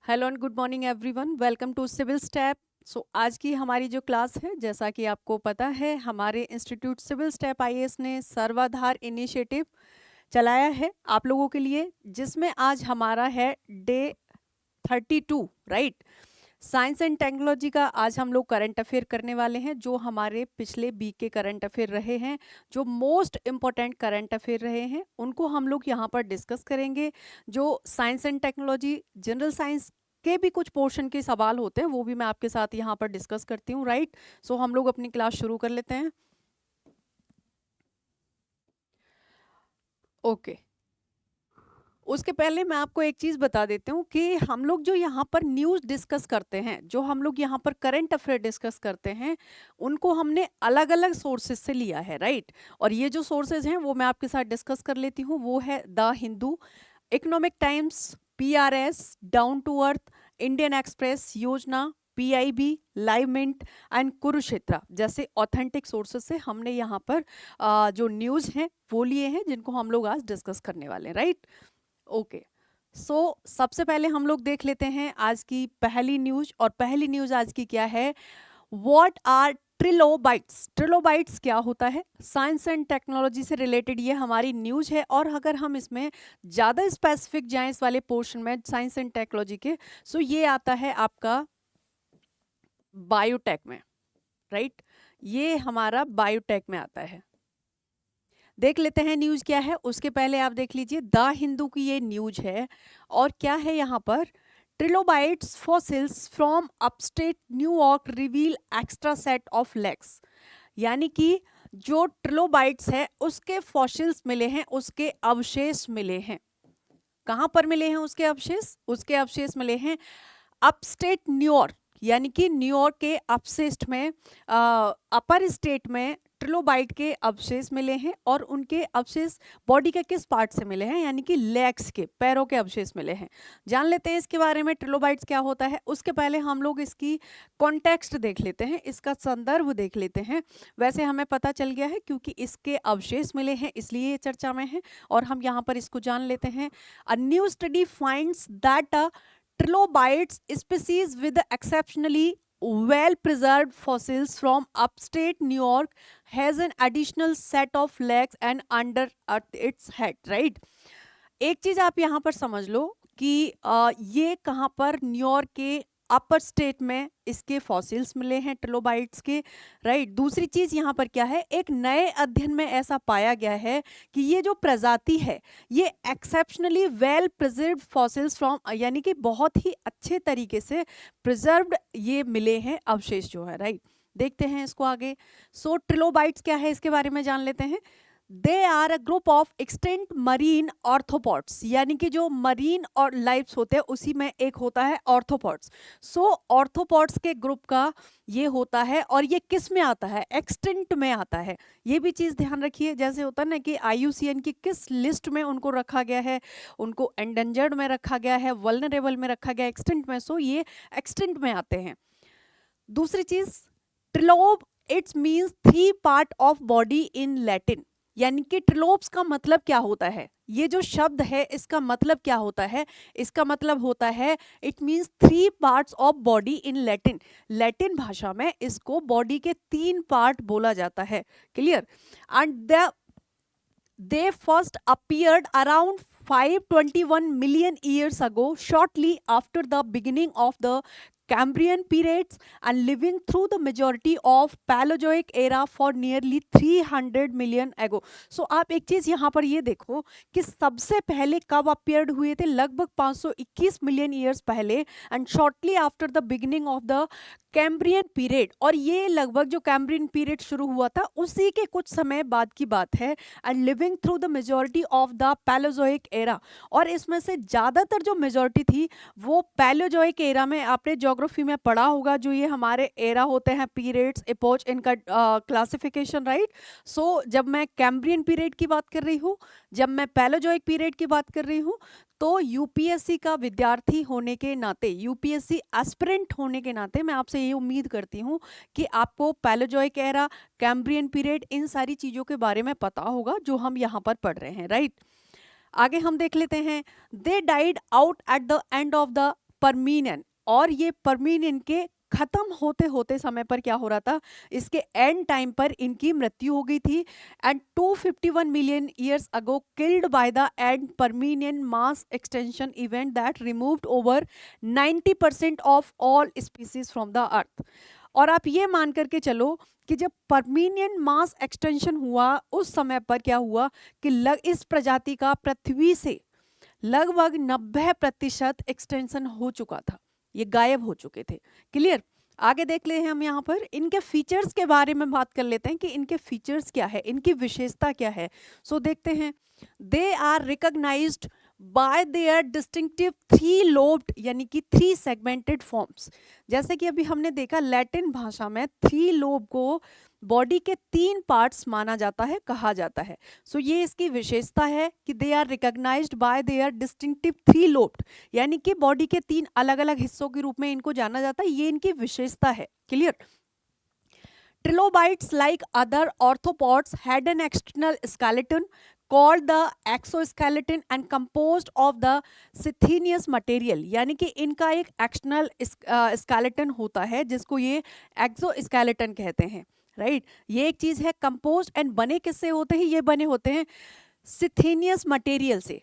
Hello and good morning everyone, welcome to Civil Step. So आज की हमारी जो क्लास है, जैसा कि आपको पता है, हमारे इंस्टीट्यूट सिविल स्टेप आईएएस ने सर्वाधार इनिशिएटिव चलाया है आप लोगों के लिए, जिसमें आज हमारा है day 32, right. Science and technology का आज हम लोग करंट अफेयर करने वाले हैं, जो हमारे पिछले वीक के करंट अफेयर रहे हैं, जो मोस्ट इम्पोर्टेंट करंट अफेयर रहे हैं, उनको हम लोग यहाँ पर डिस्कस करेंगे। जो science and technology general science के भी कुछ पोर्शन के सवाल होते हैं, वो भी मैं आपके साथ यहाँ पर डिस्कस करती हूँ, राइट। सो हम लोग अपनी क्लास शुरू कर लेते हैं। ओके, उसके पहले मैं आपको एक चीज़ बता देती हूँ कि हम लोग जो यहाँ पर न्यूज़ डिस्कस करते हैं, जो हम लोग यहाँ पर करंट अफेयर डिस्कस करते हैं, उनको हमने अलग अलग सोर्सेज से लिया है, राइट। और ये जो सोर्सेज हैं वो मैं आपके साथ डिस्कस कर लेती हूँ। वो है the Hindu, Economic Times, PRS, Down to Earth, Indian Express, Yojana, PIB, Live Mint and Kurukshetra जैसे ऑथेंटिक सोर्सेज से हमने यहाँ पर जो न्यूज़ हैं वो लिए हैं, जिनको हम लोग आज डिस्कस करने वाले हैं, राइट। ओके, सो सबसे पहले हम लोग देख लेते हैं आज की पहली न्यूज। और पहली न्यूज आज की क्या है? What are trilobites? ट्रिलोबाइट्स क्या होता है? साइंस एंड टेक्नोलॉजी से रिलेटेड ये हमारी न्यूज है। और अगर हम इसमें ज़्यादा स्पेसिफिक जाएं इस वाले पोर्शन में साइंस एंड टेक्नोलॉजी के, सो ये आता है आपका बायोटेक में, राइट। ये हमारा बायोटेक में आता है। देख लेते हैं न्यूज क्या है। उसके पहले आप देख लीजिए, द हिंदू की ये न्यूज है। और क्या है यहाँ पर? Trilobites fossils from upstate New York reveal extra set of legs. यानी कि जो ट्रिलोबाइट्स है उसके फॉसिल्स मिले हैं, उसके अवशेष मिले हैं। कहाँ पर मिले हैं उसके अवशेष? उसके अवशेष मिले हैं अपस्टेट न्यूयॉर्क, यानी कि न्यूयॉर्क के अपस्टेट में, अपर स्टेट में ट्रिलोबाइट के अवशेष मिले हैं। और उनके अवशेष बॉडी के किस पार्ट से मिले हैं? यानी कि लेग्स के, पैरों के अवशेष मिले हैं। जान लेते हैं इसके बारे में, ट्रिलोबाइट्स क्या होता है। उसके पहले हम लोग इसकी कॉन्टेक्स्ट देख लेते हैं, इसका संदर्भ देख लेते हैं। वैसे हमें पता चल गया है, क्योंकि इसके अवशेष मिले हैं इसलिए ये चर्चा में है। और हम यहाँ पर इसको जान लेते हैं। A new study finds that trilobites species with exceptionally well preserved fossils from upstate New York has an additional set of legs and under its head, right? एक चीज आप यहाँ पर समझ लो कि ये कहाँ पर, न्यूयॉर्क के अपर स्टेट में इसके फॉसिल्स मिले हैं ट्रिलोबाइट्स के, राइट। दूसरी चीज यहाँ पर क्या है, एक नए अध्ययन में ऐसा पाया गया है कि ये जो प्रजाति है ये exceptionally well preserved fossils from, यानी कि बहुत ही अच्छे तरीके से प्रिजर्व्ड ये मिले हैं अवशेष जो है, राइट। देखते हैं इसको आगे। सो ट्रिलोबाइट्स क्या है इसके बारे में जान लेते हैं। They are a group of extant marine orthopods, यानी कि जो मरीन और लाइफ्स होते हैं उसी में एक होता है ऑर्थोपॉड्स। सो ऑर्थोपॉड्स के ग्रुप का ये होता है। और ये किस में आता है? एक्सटेंट में आता है। ये भी चीज़ ध्यान रखिए, जैसे होता है ना कि IUCN की किस लिस्ट में उनको रखा गया है, उनको एंडेंजर्ड में रखा गया है, वल्नरेबल में रखा गया, एक्सटेंट में। सो ये एक्सटेंट में आते हैं। दूसरी चीज, trilobites means 3 part of body in Latin. यानी कि ट्रिलोब्स का मतलब क्या होता है? ये जो शब्द है इसका मतलब क्या होता है? इसका मतलब होता है it means 3 parts of body in Latin. Latin भाषा में इसको बॉडी के 3 पार्ट बोला जाता है। Clear? And they first appeared around 521 million years ago, shortly after the beginning of the Cambrian periods, and living through the majority of Paleozoic era for nearly 300 million ago. So आप एक चीज यहाँ पर ये देखो कि सबसे पहले कब अपीयर्ड हुए थे? लगभग 521 मिलियन ईयर्स पहले, and shortly after the beginning of the Cambrian period. और ये लगभग जो कैम्ब्रियन पीरियड शुरू हुआ था उसी के कुछ समय बाद की बात है। And living through the majority of the Paleozoic era, और इसमें से ज़्यादातर जो मेजॉरिटी थी वो पैलोजोइक एरा में। आपने ज्योग्राफी में पढ़ा होगा, जो ये हमारे एरा होते हैं, पीरियड्स, एपोच, इनका क्लासिफिकेशन, राइट। सो जब मैं कैम्ब्रियन पीरियड की बात कर रही हूँ, जब मैं पैलोजोइक पीरियड की बात कर रही हूँ, तो यूपीएससी का विद्यार्थी होने के नाते, यूपीएससी एस्पिरेंट होने के नाते मैं आपसे ये उम्मीद करती हूँ कि आपको पैलोजोइक एरा, कैम्ब्रियन पीरियड, इन सारी चीज़ों के बारे में पता होगा जो हम यहाँ पर पढ़ रहे हैं, राइट। आगे हम देख लेते हैं। They died out at the end of the Permian, और ये परमीनियन के खत्म होते होते समय पर क्या हो रहा था, इसके एंड टाइम पर इनकी मृत्यु हो गई थी। And 251 million years ago killed by the end Permian mass extension event that removed over 90% of all species from the earth. और आप ये मान करके चलो कि जब परमीनियन मास एक्सटेंशन हुआ उस समय पर क्या हुआ कि इस प्रजाति का पृथ्वी से लगभग 90% एक्सटेंशन हो चुका था, ये गायब हो चुके थे। क्लियर? आगे देख ले हम यहाँ पर इनके फीचर्स के बारे में बात कर लेते हैं कि इनके फीचर्स क्या है, इनकी विशेषता क्या है। सो देखते हैं, they are recognised by their distinctive 3 lobed यानी कि 3 सेगमेंटेड फॉर्म्स। जैसे कि अभी हमने देखा लैटिन भाषा में 3 लोब को बॉडी के 3 पार्ट्स माना जाता है, कहा जाता है। सो ये इसकी विशेषता है कि they are recognised by their distinctive 3 lobed, यानी कि बॉडी के 3 अलग अलग हिस्सों के रूप में इनको जाना जाता है, ये इनकी विशेषता है। Clear? Trilobites, like other arthropods, had an external skeleton called the exoskeleton and composed of the sithineous material, यानी कि इनका एक एक्सटर्नल स्केलेटन होता है जिसको ये एक्सोस्केलेटन कहते हैं, राइट? ये एक चीज है कंपोज्ड, एंड बने किससे होते हैं? ये बने होते हैं सिथेनियस मटेरियल से।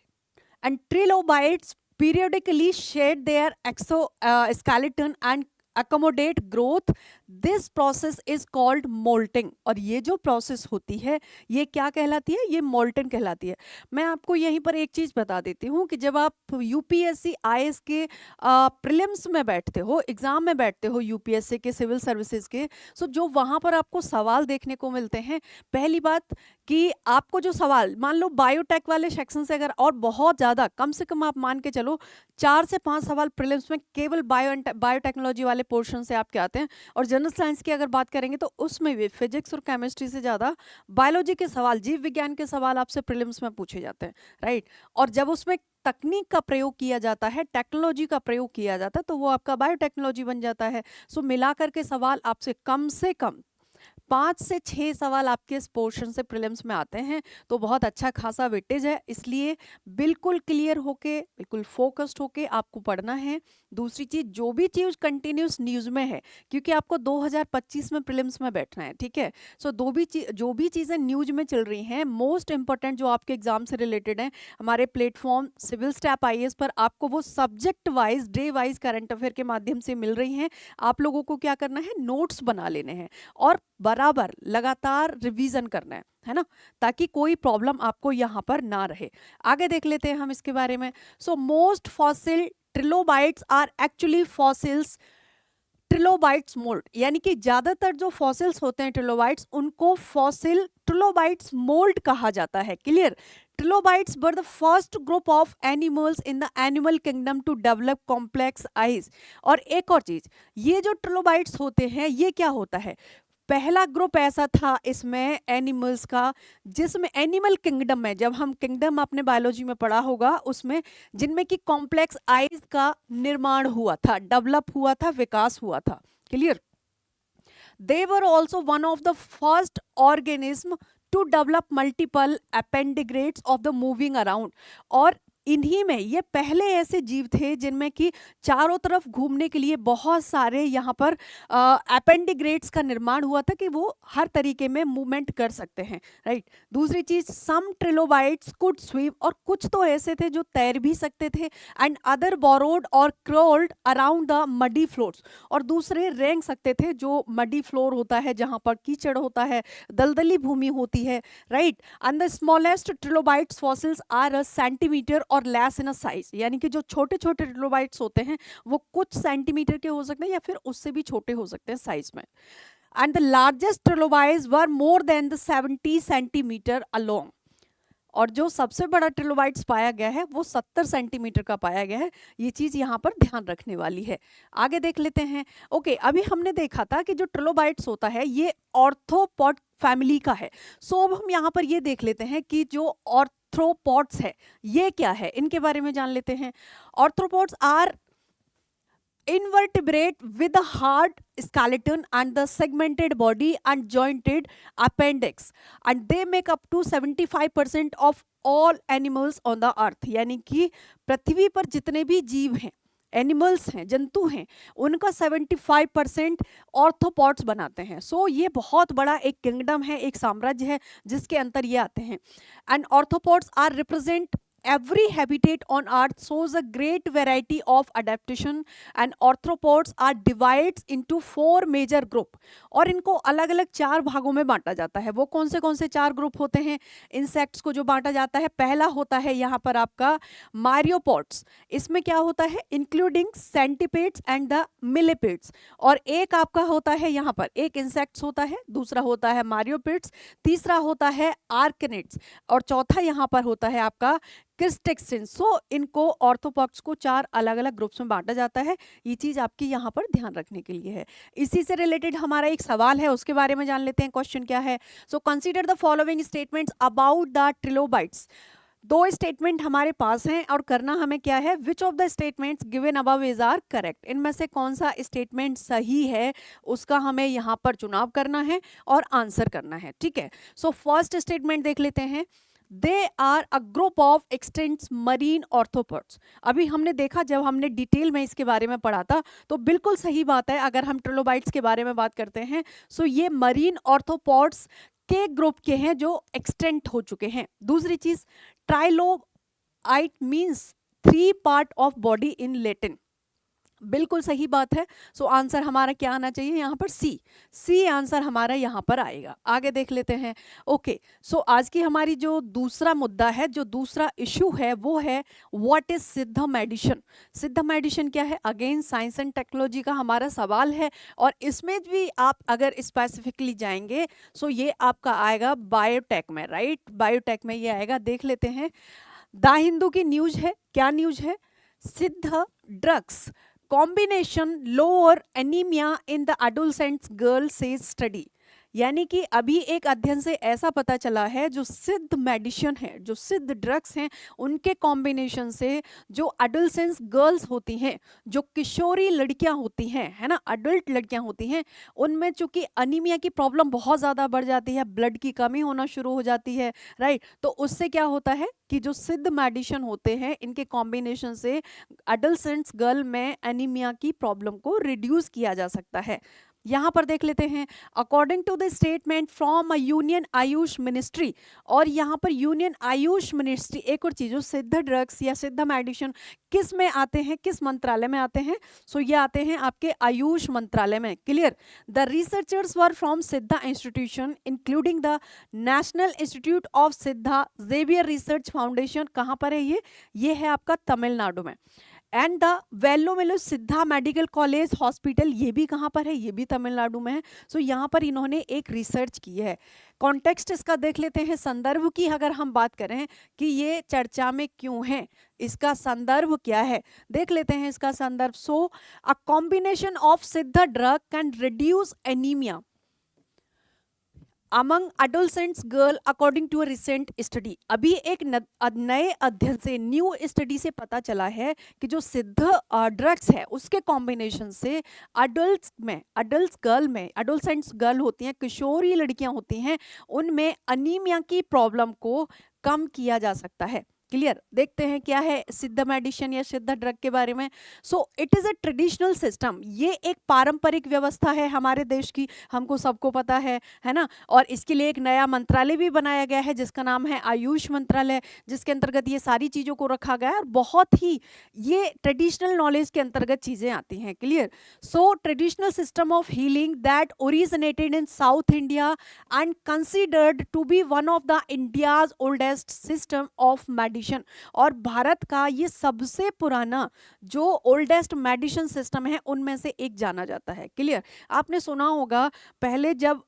And trilobites periodically shed their exoskeleton and accommodate growth. This process is called molting। और ये जो प्रोसेस होती है ये क्या कहलाती है? ये मोल्टन कहलाती है। मैं आपको यहीं पर एक चीज बता देती हूँ कि जब आप यूपीएससी आईएएस के प्रीलिम्स में बैठते हो, एग्जाम में बैठते हो यूपीएससी के, सिविल सर्विसेज के, सो जो वहां पर आपको सवाल देखने को मिलते हैं, पहली बात कि आपको जो सवाल मान लो बायोटेक वाले सेक्शन से अगर, और बहुत ज़्यादा कम से कम आप मान के चलो 4 से 5 सवाल प्रीलिम्स में केवल बायोटेक्नोलॉजी वाले पोर्शन से आपके आते हैं, और जनरल साइंस की अगर बात करेंगे तो उसमें भी फिजिक्स और केमिस्ट्री से ज़्यादा बायोलॉजी के सवाल, जीव विज्ञान के सवाल आपसे प्रीलिम्स में पूछे जाते हैं, राइट? और जब उसमें तकनीक का प्रयोग किया जाता है, टेक्नोलॉजी का प्रयोग किया जाता है, तो वो आपका बायोटेक्नोलॉजी बन जाता है। सो मिलाकर के सवाल आपसे कम से कम 5 से 6 सवाल आपके इस पोर्शन से प्रीलिम्स में आते हैं, तो बहुत अच्छा खासा वेटेज है। इसलिए बिल्कुल क्लियर होके, बिल्कुल फोकस्ड होके आपको पढ़ना है। दूसरी चीज, जो भी चीज कंटिन्यूस न्यूज में है, क्योंकि आपको 2025 में प्रीलिम्स में बैठना है, ठीक है? सो जो भी चीजें न्यूज में चल रही हैं, मोस्ट इंपॉर्टेंट जो आपके एग्जाम से रिलेटेड हैं, हमारे प्लेटफॉर्म सिविल स्टैप आईएएस पर आपको वो subject wise, day wise current affair के माध्यम से मिल रही हैं। आप लोगों को क्या करना है? नोट्स बना लेने हैं और बराबर लगातार रिवीजन करना है ना, ताकि कोई प्रॉब्लम आपको यहाँ पर ना रहे। आगे देख लेते हैं हम इसके बारे में। So most fossil trilobites are actually fossils trilobites mould, यानी कि ज्यादातर जो फॉसिल्स होते हैं ट्रिलोबाइट्स, उनको फॉसिल ट्रिलोबाइट्स मोल्ड कहा जाता है। Clear? Trilobites were the first group of animals in the animal kingdom to develop complex eyes। और एक और चीज, ये जो ट्रिलोबाइट्स होते हैं, ये क्या होता है? पहला ग्रुप ऐसा था इसमें एनिमल्स का, जिसमें एनिमल किंगडम में, जब हम किंगडम आपने बायोलॉजी में पढ़ा होगा, उसमें जिनमें कि कॉम्प्लेक्स आईज का निर्माण हुआ था, डेवलप हुआ था, विकास हुआ था। Clear? They were also one of the first organism to develop multiple appendigrates of the moving around। और इन्हीं में ये पहले ऐसे जीव थे जिनमें कि चारों तरफ घूमने के लिए बहुत सारे यहाँ पर एपेंडिग्रेट्स का निर्माण हुआ था कि वो हर तरीके में मूवमेंट कर सकते हैं, राइट? दूसरी चीज, सम ट्रिलोबाइट्स कुड स्विम, और कुछ तो ऐसे थे जो तैर भी सकते थे। एंड अदर बोरोड और क्रोल्ड अराउंड द मडी फ्लोर्स, और दूसरे रेंग सकते थे, जो मडी फ्लोर होता है जहाँ पर कीचड़ होता है, दलदली भूमि होती है, right? And the smallest trilobites fossils are a centimetre or less in a size, यानी कि जो छोटे छोटे ट्रिलोबाइट्स होते हैं वो कुछ सेंटीमीटर के हो सकते हैं या फिर उससे भी छोटे हो सकते हैं साइज में। And the largest trilobites were more than the 70 centimetre along, और जो सबसे बड़ा ट्रिलोबाइट्स पाया गया है वो 70 सेंटीमीटर का पाया गया है। ये चीज यहाँ पर ध्यान रखने वाली है। आगे देख लेते हैं। ओके, अभी हमने देखा था कि जो ट्रिलोबाइट्स होता है ये ऑर्थोपॉड फैमिली का है। सो अब हम यहाँ पर ये देख लेते हैं कि जो ऑर्थ्रोपॉड्स है ये क्या है, इनके बारे में जान लेते हैं। ऑर्थ्रोपॉड्स are invertebrate with a hard skeleton and the segmented body and jointed appendix, and they make up to 75% of all animals on the earth। यानी कि पृथ्वी पर जितने भी जीव हैं, एनिमल्स हैं, जंतु हैं, उनका 75% ऑर्थोपॉड्स बनाते हैं। सो ये बहुत बड़ा एक किंगडम है, एक साम्राज्य है जिसके अंतर ये आते हैं। And orthopods are represent every habitat on earth shows a great variety of adaptation and arthropods are divided into 4 major group। और इनको अलग अलग 4 भागों में बांटा जाता है। वो कौन से 4 ग्रुप होते हैं इंसेक्ट्स को जो बांटा जाता है? पहला होता है यहाँ पर आपका मारियोपोड्स। इसमें क्या होता है? Including centipedes and the millipedes. और एक आपका होता है यहाँ पर, एक इंसेक्ट्स होता है, दूसरा होता है मारियोपिड्स, तीसरा होता है आर्कनिड्स, और चौथा यहाँ पर होता है आपका क्रिस्टेक्सिन। सो इनको ऑर्थोपॉड्स को 4 अलग अलग ग्रुप्स में बांटा जाता है। ये चीज आपकी यहाँ पर ध्यान रखने के लिए है। इसी से रिलेटेड हमारा एक सवाल है, उसके बारे में जान लेते हैं। क्वेश्चन क्या है? So consider the following statements about the trilobites. 2 statement हमारे पास हैं और करना हमें क्या है? Which of the statements given above is are correct. इनमें से कौन सा स्टेटमेंट सही है उसका हमें यहाँ पर चुनाव करना है और आंसर करना है। ठीक है, सो फर्स्ट स्टेटमेंट देख लेते हैं। They are a group of extants marine orthopods. अभी हमने देखा, जब हमने डिटेल में इसके बारे में पढ़ा था, तो बिल्कुल सही बात है। अगर हम ट्रिलोबाइट्स के बारे में बात करते हैं, सो ये मरीन ऑर्थोपॉड्स के ग्रुप के हैं जो एक्सटेंट हो चुके हैं। दूसरी चीज, trilobite means 3 part of body in Latin. बिल्कुल सही बात है। सो आंसर हमारा क्या आना चाहिए यहाँ पर? सी आंसर हमारा यहाँ पर आएगा। आगे देख लेते हैं। ओके, सो आज की हमारी जो दूसरा मुद्दा है, जो दूसरा इशू है, वो है व्हाट इज सिद्धम एडिशन। सिद्धम एडिशन क्या है? अगेन साइंस एंड टेक्नोलॉजी का हमारा सवाल है, और इसमें भी आप अगर स्पेसिफिकली जाएंगे सो ये आपका आएगा बायोटेक में, राइट? बायोटेक में ये आएगा। देख लेते हैं। द हिंदू की न्यूज है। क्या न्यूज है? सिद्ध drugs combination lower anaemia in the adolescent girl says study. यानी कि अभी एक अध्ययन से ऐसा पता चला है, जो सिद्ध मेडिसिन है, जो सिद्ध ड्रग्स हैं, उनके कॉम्बिनेशन से जो एडोलसेंस गर्ल्स होती हैं, जो किशोरी लड़कियां होती हैं, है ना, अडल्ट लड़कियां होती हैं, उनमें चूंकि अनीमिया की प्रॉब्लम बहुत ज़्यादा बढ़ जाती है, ब्लड की कमी होना शुरू हो जाती है, राइट? तो उससे क्या होता है कि जो सिद्ध मेडिसिन होते हैं, इनके कॉम्बिनेशन से एडोलसेंट्स गर्ल में एनीमिया की प्रॉब्लम को रिड्यूस किया जा सकता है। यहाँ पर देख लेते हैं। According to the statement from union Ayush ministry, और यहाँ पर यूनियन आयुष मिनिस्ट्री, एक और चीज, जो सिद्ध ड्रग्स या सिद्ध मेडिसिन किस में आते हैं, किस मंत्रालय में आते हैं? सो ये आते हैं आपके आयुष मंत्रालय में। Clear? The researchers were from Siddha institution including the national institute of Siddha Xavier research foundation. कहाँ पर है ये है आपका तमिलनाडु में। एंड द वेल्लोमेलो सिद्धा मेडिकल कॉलेज हॉस्पिटल, ये भी कहाँ पर है? ये भी तमिलनाडु में है। सो यहाँ पर इन्होंने एक रिसर्च की है। कॉन्टेक्स्ट इसका देख लेते हैं। संदर्भ की अगर हम बात करें कि ये चर्चा में क्यों है, इसका संदर्भ क्या है, देख लेते हैं इसका संदर्भ। सो अ कॉम्बिनेशन ऑफ सिद्धा drug can reduce anaemia among adolescents girl according to a recent study। अभी एक नए अध्ययन से, न्यू स्टडी से पता चला है कि जो सिद्ध ड्रग्स है उसके कॉम्बिनेशन से अडल्ट गर्ल में, एडोलसेंट्स गर्ल होती हैं, किशोरी लड़कियां होती हैं, उनमें अनीमिया की प्रॉब्लम को कम किया जा सकता है। क्लियर? देखते हैं क्या है सिद्ध मेडिसिन या सिद्ध ड्रग के बारे में। सो it is a traditional system. ये एक पारंपरिक व्यवस्था है हमारे देश की, हमको सबको पता है ना। और इसके लिए एक नया मंत्रालय भी बनाया गया है जिसका नाम है आयुष मंत्रालय, जिसके अंतर्गत ये सारी चीजों को रखा गया है, और बहुत ही ये ट्रेडिशनल नॉलेज के अंतर्गत चीजें आती हैं। Clear? So traditional system of healing that originated in south India and considered to be one of the India's oldest system of medicine. और भारत का ये सबसे पुराना जो ओल्डेस्ट मेडिसिन सिस्टम है उनमें से एक जाना जाता है। क्लियर? आपने सुना होगा पहले जब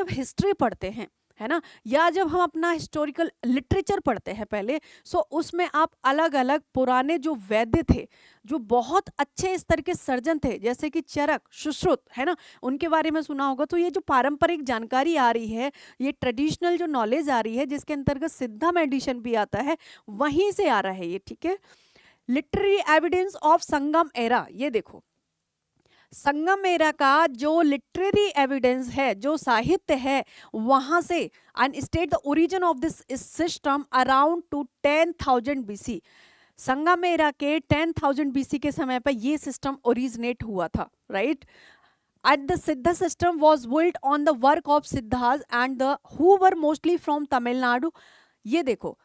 हिस्ट्री पढ़ते हैं, है ना, या जब हम अपना हिस्टोरिकल लिटरेचर पढ़ते हैं पहले, सो उसमें आप अलग अलग पुराने जो वैद्य थे, जो बहुत अच्छे स्तर के सर्जन थे, जैसे कि चरक, सुश्रुत, है ना, उनके बारे में सुना होगा। तो ये जो पारंपरिक जानकारी आ रही है, ये ट्रेडिशनल जो नॉलेज आ रही है, जिसके अंतर्गत सिद्धा मेडिसिन भी आता है, वहीं से आ रहा है ये। ठीक है? Literary evidence of Sangam era, ये देखो, संगम एरा का जो लिटरेरी एविडेंस है, जो साहित्य है, वहां से and state the origin of this system around two 10,000 BC। संगमेरा के 10,000 BC के समय पर ये सिस्टम ओरिजिनेट हुआ था, right. And the Siddha system was built on the work of Siddhas and the who were mostly from Tamil Nadu. ये देखो,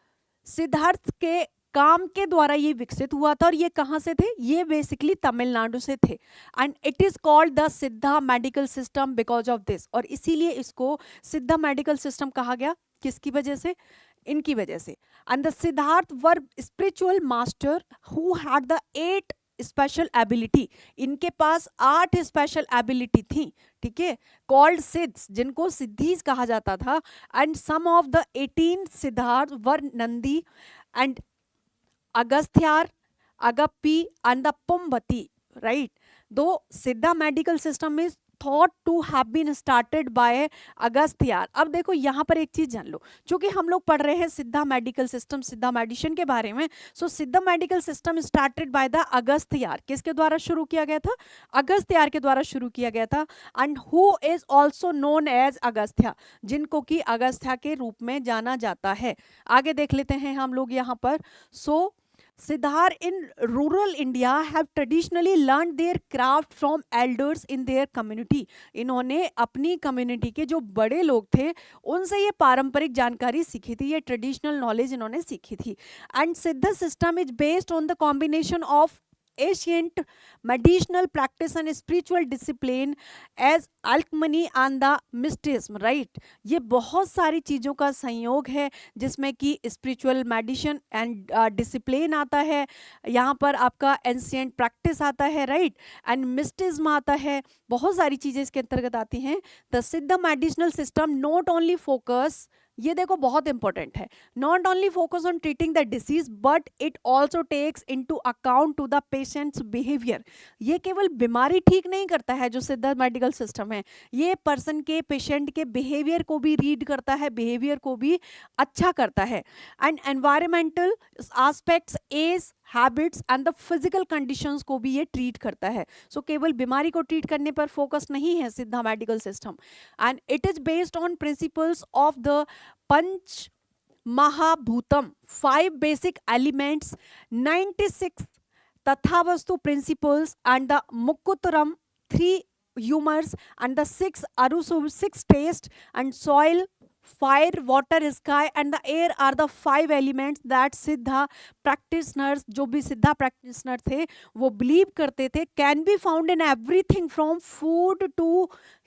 सिद्धार्थ के काम के द्वारा ये विकसित हुआ था और ये कहाँ से थे, ये बेसिकली तमिलनाडु से थे। And it is called the Siddha medical system because of this, और इसीलिए इसको सिद्धा मेडिकल सिस्टम कहा गया, किसकी वजह से, इनकी वजह से। And the Siddharth were spiritual master who had the 8 special ability, इनके पास 8 स्पेशल एबिलिटी थी, ठीक है, कॉल्ड सिद्ध, जिनको सिद्धीज कहा जाता था। एंड सम ऑफ द 18 सिद्धार्थ वर नंदी एंड अगस्त्यार, अगप्पी एंड द पुम्बती, राइट। दो Siddha medical system is thought to have been started by Agastyar. अब देखो यहाँ पर एक चीज जान लो, क्योंकि हम लोग पढ़ रहे हैं सिद्धा मेडिकल सिस्टम, सिद्धा मेडिसिन के बारे में। So Siddha medical system started by the Agastyar, किसके द्वारा शुरू किया गया था, अगस्त्यार के द्वारा शुरू किया गया था। And who is also known as Agastya, जिनको कि अगस्त्या के रूप में जाना जाता है। आगे देख लेते हैं हम लोग यहाँ पर। सो Siddhar in rural India have traditionally learned their craft from elders in their community. इन्होंने अपनी कम्युनिटी के जो बड़े लोग थे उनसे ये पारंपरिक जानकारी सीखी थी, ये ट्रेडिशनल नॉलेज इन्होंने सीखी थी। एंड सिद्ध system is based on the combination of ancient medicinal practice and spiritual discipline as alchemy and the mysticism, right। ये बहुत सारी चीज़ों का संयोग है जिसमें कि स्पिरिचुअल मेडिसिन एंड डिसिप्लिन आता है, यहाँ पर आपका एंशियंट प्रैक्टिस आता है, राइट, एंड मिस्टिज्म आता है, बहुत सारी चीज़ें इसके अंतर्गत आती हैं। The Siddha medicinal system not only focus, ये देखो बहुत इंपॉर्टेंट है, not only focus on treating the disease but it also takes into account to the patient's behaviour. ये केवल बीमारी ठीक नहीं करता है जो सिद्ध मेडिकल सिस्टम है, ये पर्सन के, पेशेंट के बिहेवियर को भी रीड करता है, बिहेवियर को भी अच्छा करता है। And environmental aspects, age, habits and the physical conditions को भी ये ट्रीट करता है। सो केवल बीमारी को ट्रीट करने पर फोकस नहीं है Siddha medical system. And it is based on principles of the पंच महाभूतम, 5 बेसिक एलिमेंट्स, 96 तथावस्तु प्रिंसिपल्स एंड द मुक्कुतरम 3 humors and the 6 arusu, 6 taste and soil, fire, water, sky and the air are the 5 elements that सिद्धा practitioners, जो भी सिद्धा practitioner थे वो believe करते थे can be found in everything from food to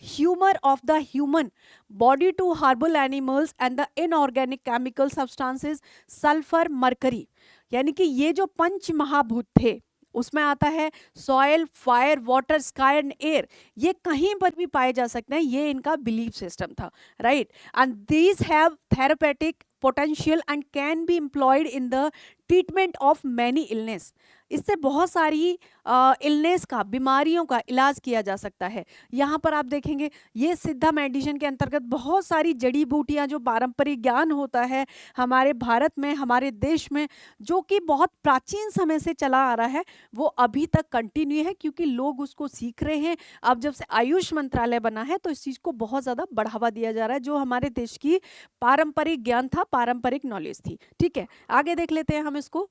humor of the human body to herbal animals and the inorganic chemical substances sulfur, mercury। यानी कि ये जो पंच महाभूत थे उसमें आता है soil, fire, water, sky and air, ये कहीं पर भी पाए जा सकते हैं, ये इनका बिलीफ सिस्टम था, right. And these have therapeutic potential and can be employed in the treatment of many illness. इससे बहुत सारी इलनेस का, बीमारियों का इलाज किया जा सकता है। यहाँ पर आप देखेंगे ये सिद्धा मेडिसिन के अंतर्गत बहुत सारी जड़ी बूटियाँ, जो पारंपरिक ज्ञान होता है हमारे भारत में, हमारे देश में, जो कि बहुत प्राचीन समय से चला आ रहा है, वो अभी तक कंटिन्यू है क्योंकि लोग उसको सीख रहे हैं। अब जब से आयुष मंत्रालय बना है तो इस चीज़ को बहुत ज़्यादा बढ़ावा दिया जा रहा है, जो हमारे देश की पारंपरिक ज्ञान था, पारंपरिक नॉलेज थी, ठीक है। आगे देख लेते हैं हम इसको।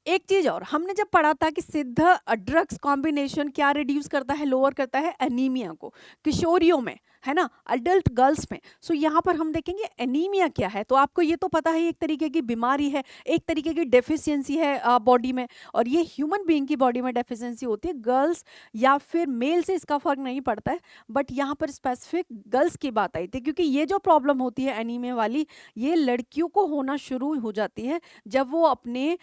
एक चीज और, हमने जब पढ़ा था कि सिद्ध ड्रग्स कॉम्बिनेशन क्या रिड्यूस करता है, लोअर करता है एनीमिया को किशोरियों में, है ना, अडल्ट गर्ल्स में। सो यहाँ पर हम देखेंगे एनीमिया क्या है, तो आपको ये तो पता है एक तरीके की बीमारी है, एक तरीके की डेफिशिएंसी है बॉडी में, और ये ह्यूमन बीइंग की बॉडी में डेफिशिएंसी होती है, गर्ल्स या फिर मेल से इसका फर्क नहीं पड़ता है, बट यहाँ पर स्पेसिफिक गर्ल्स की बात आई थी क्योंकि ये जो प्रॉब्लम होती है एनीमिया वाली, ये लड़कियों को होना शुरू हो जाती है जब वो अपने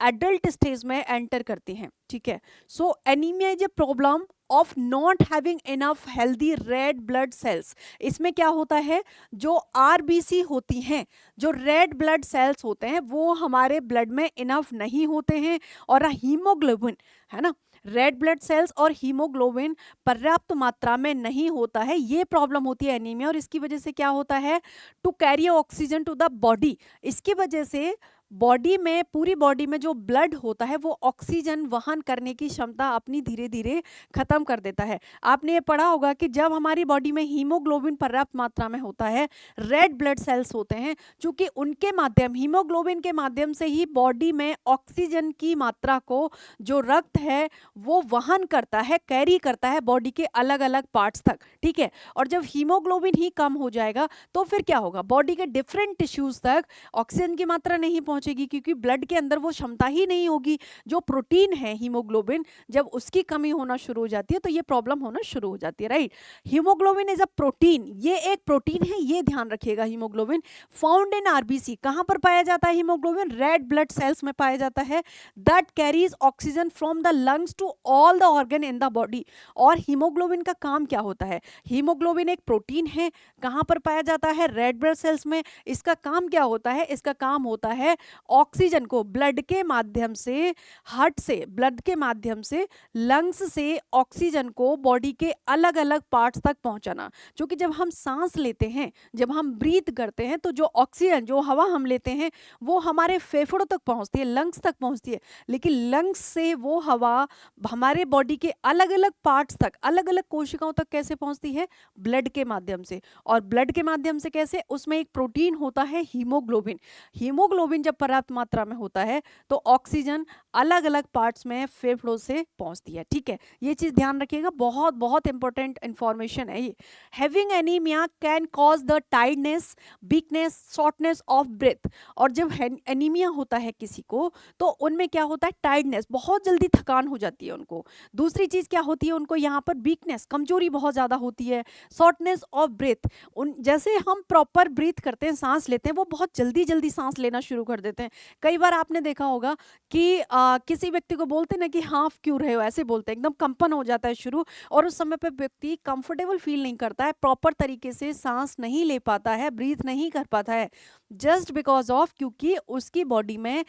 एडल्ट स्टेज में एंटर करती हैं, ठीक है। So anaemia is a problem of not having enough healthy red blood cells. इसमें क्या होता है, जो आरबीसी होती हैं, जो रेड ब्लड सेल्स होते हैं, वो हमारे ब्लड में इनफ नहीं होते हैं, और हीमोग्लोबिन, है ना, रेड ब्लड सेल्स और हीमोग्लोबिन पर्याप्त मात्रा में नहीं होता है, ये प्रॉब्लम होती है एनीमिया। और इसकी वजह से क्या होता है, to carry oxygen to the body, इसकी वजह से बॉडी में, पूरी बॉडी में जो ब्लड होता है वो ऑक्सीजन वहन करने की क्षमता अपनी धीरे धीरे खत्म कर देता है। आपने ये पढ़ा होगा कि जब हमारी बॉडी में हीमोग्लोबिन पर्याप्त मात्रा में होता है, रेड ब्लड सेल्स होते हैं, क्योंकि उनके माध्यम, हीमोग्लोबिन के माध्यम से ही बॉडी में ऑक्सीजन की मात्रा को जो रक्त है वो वहन करता है, कैरी करता है बॉडी के अलग अलग पार्ट्स तक, ठीक है। और जब हीमोग्लोबिन ही कम हो जाएगा तो फिर क्या होगा, बॉडी के डिफरेंट टिश्यूज तक ऑक्सीजन की मात्रा नहीं पहुंचेगी, क्योंकि ब्लड के अंदर वो क्षमता ही नहीं होगी। जो प्रोटीन है हीमोग्लोबिन, जब उसकी कमी होना शुरू हो जाती है तो ये प्रॉब्लम होना शुरू हो जाती है, right. Haemoglobin is a protein, ये एक प्रोटीन है, ये ध्यान रखिएगा। हीमोग्लोबिन फाउंड इन आरबीसी, कहां पर पाया जाता है हीमोग्लोबिन? रेड ब्लड सेल्स में पाया जाता है। That carries oxygen from the lungs to all the organ in the body. और हीमोग्लोबिन का काम क्या होता है? हीमोग्लोबिन एक प्रोटीन है, कहां पर पाया जाता है? रेड ब्लड सेल्स में। इसका काम क्या होता है? इसका काम होता है ऑक्सीजन को ब्लड के माध्यम से, हार्ट से, ब्लड के माध्यम से, लंग्स से ऑक्सीजन को बॉडी के अलग अलग पार्ट्स तक पहुंचाना। क्योंकि जब हम सांस लेते हैं, जब हम ब्रीथ करते हैं, तो जो ऑक्सीजन, जो हवा हम लेते हैं वो हमारे फेफड़ों तक पहुंचती है, लंग्स तक पहुंचती है। लेकिन लंग्स से वो हवा हमारे बॉडी के अलग अलग पार्ट्स तक, अलग अलग कोशिकाओं तक कैसे पहुंचती है? ब्लड के माध्यम से। और ब्लड के माध्यम से कैसे? उसमें एक प्रोटीन होता है हीमोग्लोबिन। हीमोग्लोबिन जब पर्याप्त मात्रा में होता है तो ऑक्सीजन अलग अलग पार्ट्स में फेफड़ों से पहुंचती है, ठीक है। ये चीज ध्यान रखिएगा, बहुत बहुत इंपॉर्टेंट इंफॉर्मेशन है ये। Having anaemia can cause the tiredness, weakness, shortness of breath. और जब एनीमिया होता है किसी को तो उनमें क्या होता है? टायर्डनेस, बहुत जल्दी थकान हो जाती है उनको। दूसरी चीज क्या होती है उनको? यहाँ पर वीकनेस, कमजोरी बहुत ज्यादा होती है। शॉर्टनेस ऑफ ब्रेथ, उन जैसे हम प्रॉपर ब्रीथ करते हैं, सांस लेते हैं, वो बहुत जल्दी जल्दी सांस लेना शुरू कर देते हैं। कई बार आपने देखा होगा कि किसी व्यक्ति को बोलते हैं ना कि हाफ क्यों रहे हो, ऐसे बोलते हैं, एकदम कंपन हो जाता है शुरू। और उस समय पे व्यक्ति कंफर्टेबल फील नहीं करता है, प्रॉपर तरीके से सांस नहीं ले पाता है, ब्रीथ नहीं कर पाता है, जस्ट बिकॉज ऑफ, क्योंकि उसकी बॉडी में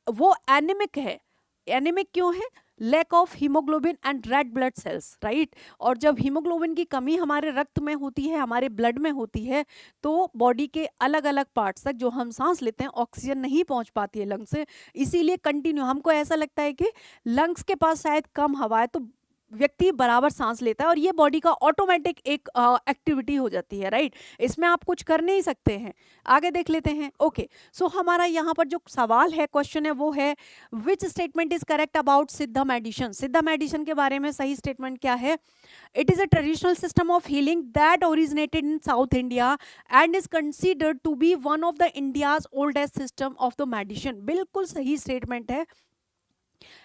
वो एनीमिक है। एनीमिक क्यों है? Lack of haemoglobin and red blood cells, right. और जब हीमोग्लोबिन की कमी हमारे रक्त में होती है, हमारे ब्लड में होती है, तो बॉडी के अलग अलग पार्ट्स तक जो हम सांस लेते हैं ऑक्सीजन नहीं पहुंच पाती है लंग्स से। इसीलिए कंटिन्यू हमको ऐसा लगता है कि लंग्स के पास शायद कम हवा है, तो व्यक्ति बराबर सांस लेता है, और ये बॉडी का ऑटोमेटिक एक एक्टिविटी हो जाती है, राइट। इसमें आप कुछ कर नहीं सकते हैं। आगे देख लेते हैं। ओके, सो हमारा यहाँ पर जो सवाल है, क्वेश्चन है, वो है which statement is correct about Siddha medicine. Siddha medicine के बारे में सही स्टेटमेंट क्या है? It is a traditional system of healing that originated in south India and is considered to be one of the India's oldest system of the medicine. बिल्कुल सही statement है।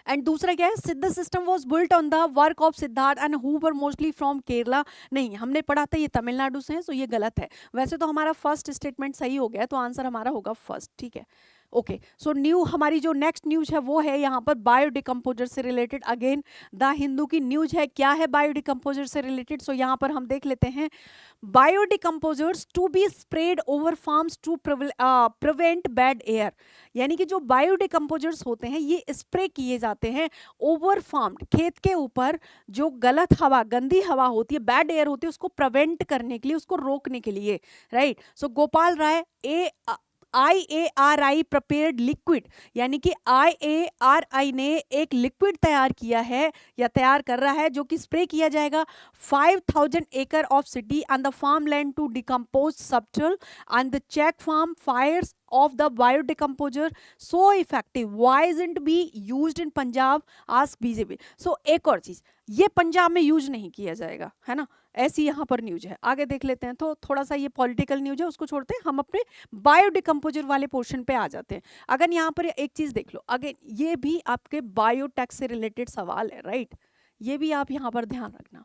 And दूसरा क्या है? Siddha system was built on the work of Siddhartha and who were mostly from Kerala. नहीं, हमने पढ़ा था ये तमिलनाडु से है, सो ये गलत है। वैसे तो हमारा फर्स्ट स्टेटमेंट सही हो गया, तो आंसर हमारा होगा फर्स्ट, ठीक है। ओके, सो न्यू, हमारी जो नेक्स्ट न्यूज है वो है यहाँ पर बायोडिकम्पोजर से रिलेटेड। अगेन द हिंदू की न्यूज है, क्या है बायोडिकम्पोजर से रिलेटेड? सो यहाँ पर हम देख लेते हैं, biodecomposers to be spread over farms to prevent bad air. यानी कि जो बायोडिकम्पोजर्स होते हैं ये स्प्रे किए जाते हैं ओवर फार्म, खेत के ऊपर जो गलत हवा, गंदी हवा होती है, बैड एयर होती है, उसको प्रिवेंट करने के लिए, उसको रोकने के लिए, राइट। सो Gopal Rai IARI prepared liquid, यानी कि IARI ने एक लिक्विड तैयार किया है या तैयार कर रहा है जो कि स्प्रे किया जाएगा 5000 acre of city and the farm land to decompose subtle and the check farm fires of the biodecomposer so effective, why isn't be used in Punjab? ask BJP. So एक और चीज, ये पंजाब में यूज नहीं किया जाएगा, है ना, ऐसी यहाँ पर न्यूज है। आगे देख लेते हैं। तो थोड़ा सा ये पॉलिटिकल न्यूज है, उसको छोड़ते हैं, हम अपने बायोडिकम्पोजर वाले पोर्शन पे आ जाते हैं। अगर यहाँ पर एक चीज देख लो, अगेन ये भी आपके बायोटेक से रिलेटेड सवाल है, राइट, ये भी आप यहाँ पर ध्यान रखना।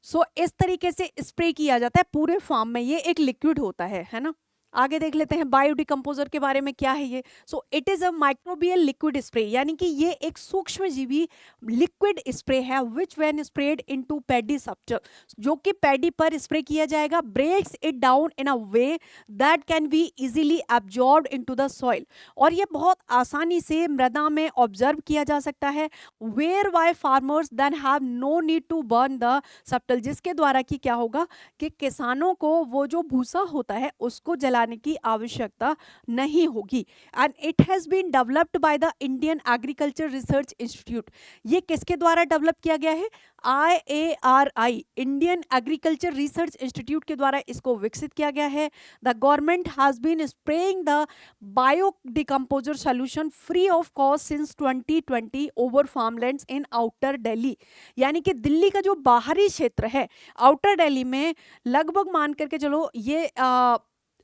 सो इस तरीके से स्प्रे किया जाता है पूरे फार्म में, ये एक लिक्विड होता है ना। आगे देख लेते हैं बायोडिकम्पोजर के बारे में, क्या है ये? So it is a microbial liquid spray, यानी कि ये एक सूक्ष्मजीवी लिक्विड स्प्रे है which when spread into paddy सबस्टल, जो कि पैडी पर स्प्रे किया जाएगा, breaks it down in a way that can be easily absorbed into the soil, और ये बहुत आसानी से मृदा में ऑब्जर्व किया जा सकता है। Whereby farmers then have no need to burn the सबस्टल, जिसके द्वारा कि क्या होगा कि किसानों को वो जो भूसा होता है उसको जला जलाने की आवश्यकता नहीं होगी। And it has been developed by the Indian agriculture research institute. ये किसके द्वारा डेवलप किया गया है? IARI, Indian agriculture research institute के द्वारा इसको विकसित किया गया है। The government has been spraying the bio decomposer solution free of cost since 2020 over farmlands in outer Delhi. यानी कि दिल्ली का जो बाहरी क्षेत्र है आउटर दिल्ली में, लगभग मान करके चलो ये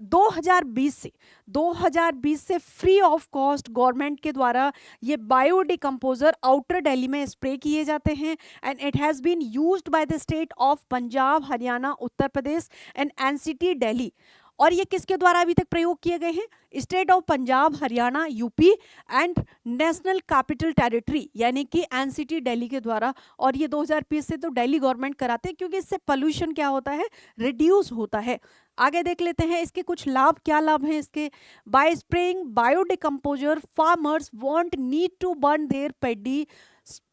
2020 से फ्री ऑफ कॉस्ट गवर्नमेंट के द्वारा ये बायो डिकम्पोजर आउटर दिल्ली में स्प्रे किए जाते हैं। And it has been used by the state of Punjab, Haryana, Uttar Pradesh and NCT Delhi. और ये किसके द्वारा अभी तक प्रयोग किए गए हैं? State of Punjab, Haryana, UP and national capital territory यानी कि एनसीटी दिल्ली के द्वारा। और ये 2020 से तो दिल्ली गवर्नमेंट कराते हैं क्योंकि इससे पोल्यूशन क्या होता है? रिड्यूस होता है। आगे देख लेते हैं इसके कुछ लाभ। क्या लाभ हैं इसके? By spraying biodecomposer farmers won't need to burn their paddy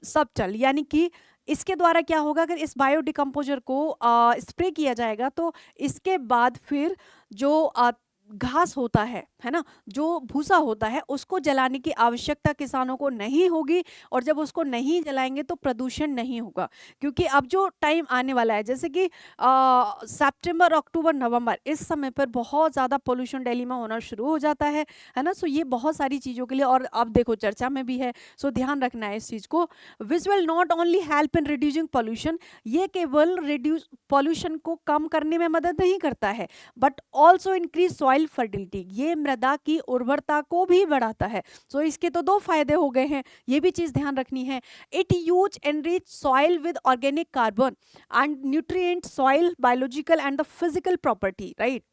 stubble. यानी कि इसके द्वारा क्या होगा, अगर इस बायोडिकम्पोजर को स्प्रे किया जाएगा तो इसके बाद फिर जो घास होता है ना, जो भूसा होता है, उसको जलाने की आवश्यकता किसानों को नहीं होगी। और जब उसको नहीं जलाएंगे तो प्रदूषण नहीं होगा। क्योंकि अब जो टाइम आने वाला है जैसे कि सितंबर, अक्टूबर, नवंबर, इस समय पर बहुत ज़्यादा पोल्यूशन दिल्ली में होना शुरू हो जाता है ना। सो ये बहुत सारी चीज़ों के लिए, और अब देखो चर्चा में भी है, सो ध्यान रखना है इस चीज़ को। Which will not only help in reducing pollution, ये केवल रिड्यूस पोल्यूशन को कम करने में मदद नहीं करता है, but also increase soil fertility, ये मृदा की उर्वरता को भी बढ़ाता है। सो इसके तो दो फायदे हो गए हैं, ये भी चीज ध्यान रखनी है। It use enrich soil with organic carbon and nutrient soil biological and the physical property, right.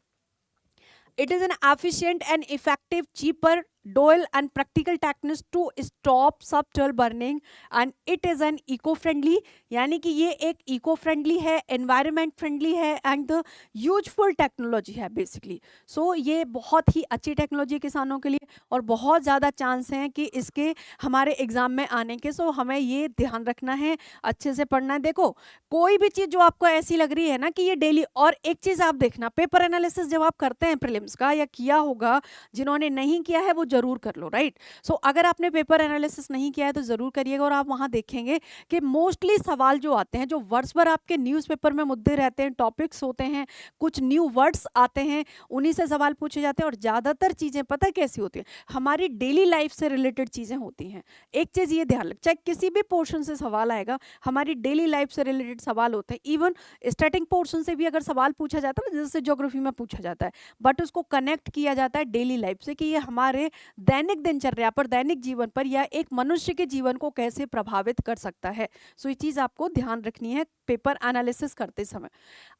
It is an efficient and effective, cheaper, dual and practical techniques to stop subtle burning and it is an eco-friendly, यानी कि ये एक eco-friendly है, environment friendly है and the useful technology है basically। So ये बहुत ही अच्छी टेक्नोलॉजी है किसानों के लिए और बहुत ज़्यादा चांस हैं कि इसके हमारे एग्जाम में आने के। सो हमें ये ध्यान रखना है, अच्छे से पढ़ना है। देखो कोई भी चीज़ जो आपको ऐसी लग रही है ना कि ये डेली, और एक चीज़ आप देखना, पेपर एनालिसिस जब आप करते हैं प्रीलिम्स का, या किया होगा, जिन्होंने नहीं किया है वो जरूर कर लो, राइट। सो अगर आपने पेपर एनालिसिस नहीं किया है तो जरूर करिएगा और आप वहां देखेंगे कि मोस्टली सवाल जो आते हैं, जो वर्ड्स पर आपके न्यूज़पेपर में मुद्दे रहते हैं, टॉपिक्स होते हैं, कुछ न्यू वर्ड्स आते हैं, उन्हीं से सवाल पूछे जाते हैं। और ज़्यादातर चीज़ें पता कैसी होती हैं, हमारी डेली लाइफ से रिलेटेड चीज़ें होती हैं। एक चीज़ ये ध्यान रख, चाहे किसी भी पोर्शन से सवाल आएगा, हमारी डेली लाइफ से रिलेटेड सवाल होते हैं। इवन स्टार्टिंग पोर्शन से भी अगर सवाल पूछा जाता है ना, जैसे ज्योग्राफी में पूछा जाता है, बट उसको कनेक्ट किया जाता है डेली लाइफ से कि ये हमारे दैनिक दिनचर्या पर, दैनिक जीवन पर, या एक मनुष्य के जीवन को कैसे प्रभावित कर सकता है। सो ये चीज़ आपको ध्यान रखनी है पेपर एनालिसिस करते समय।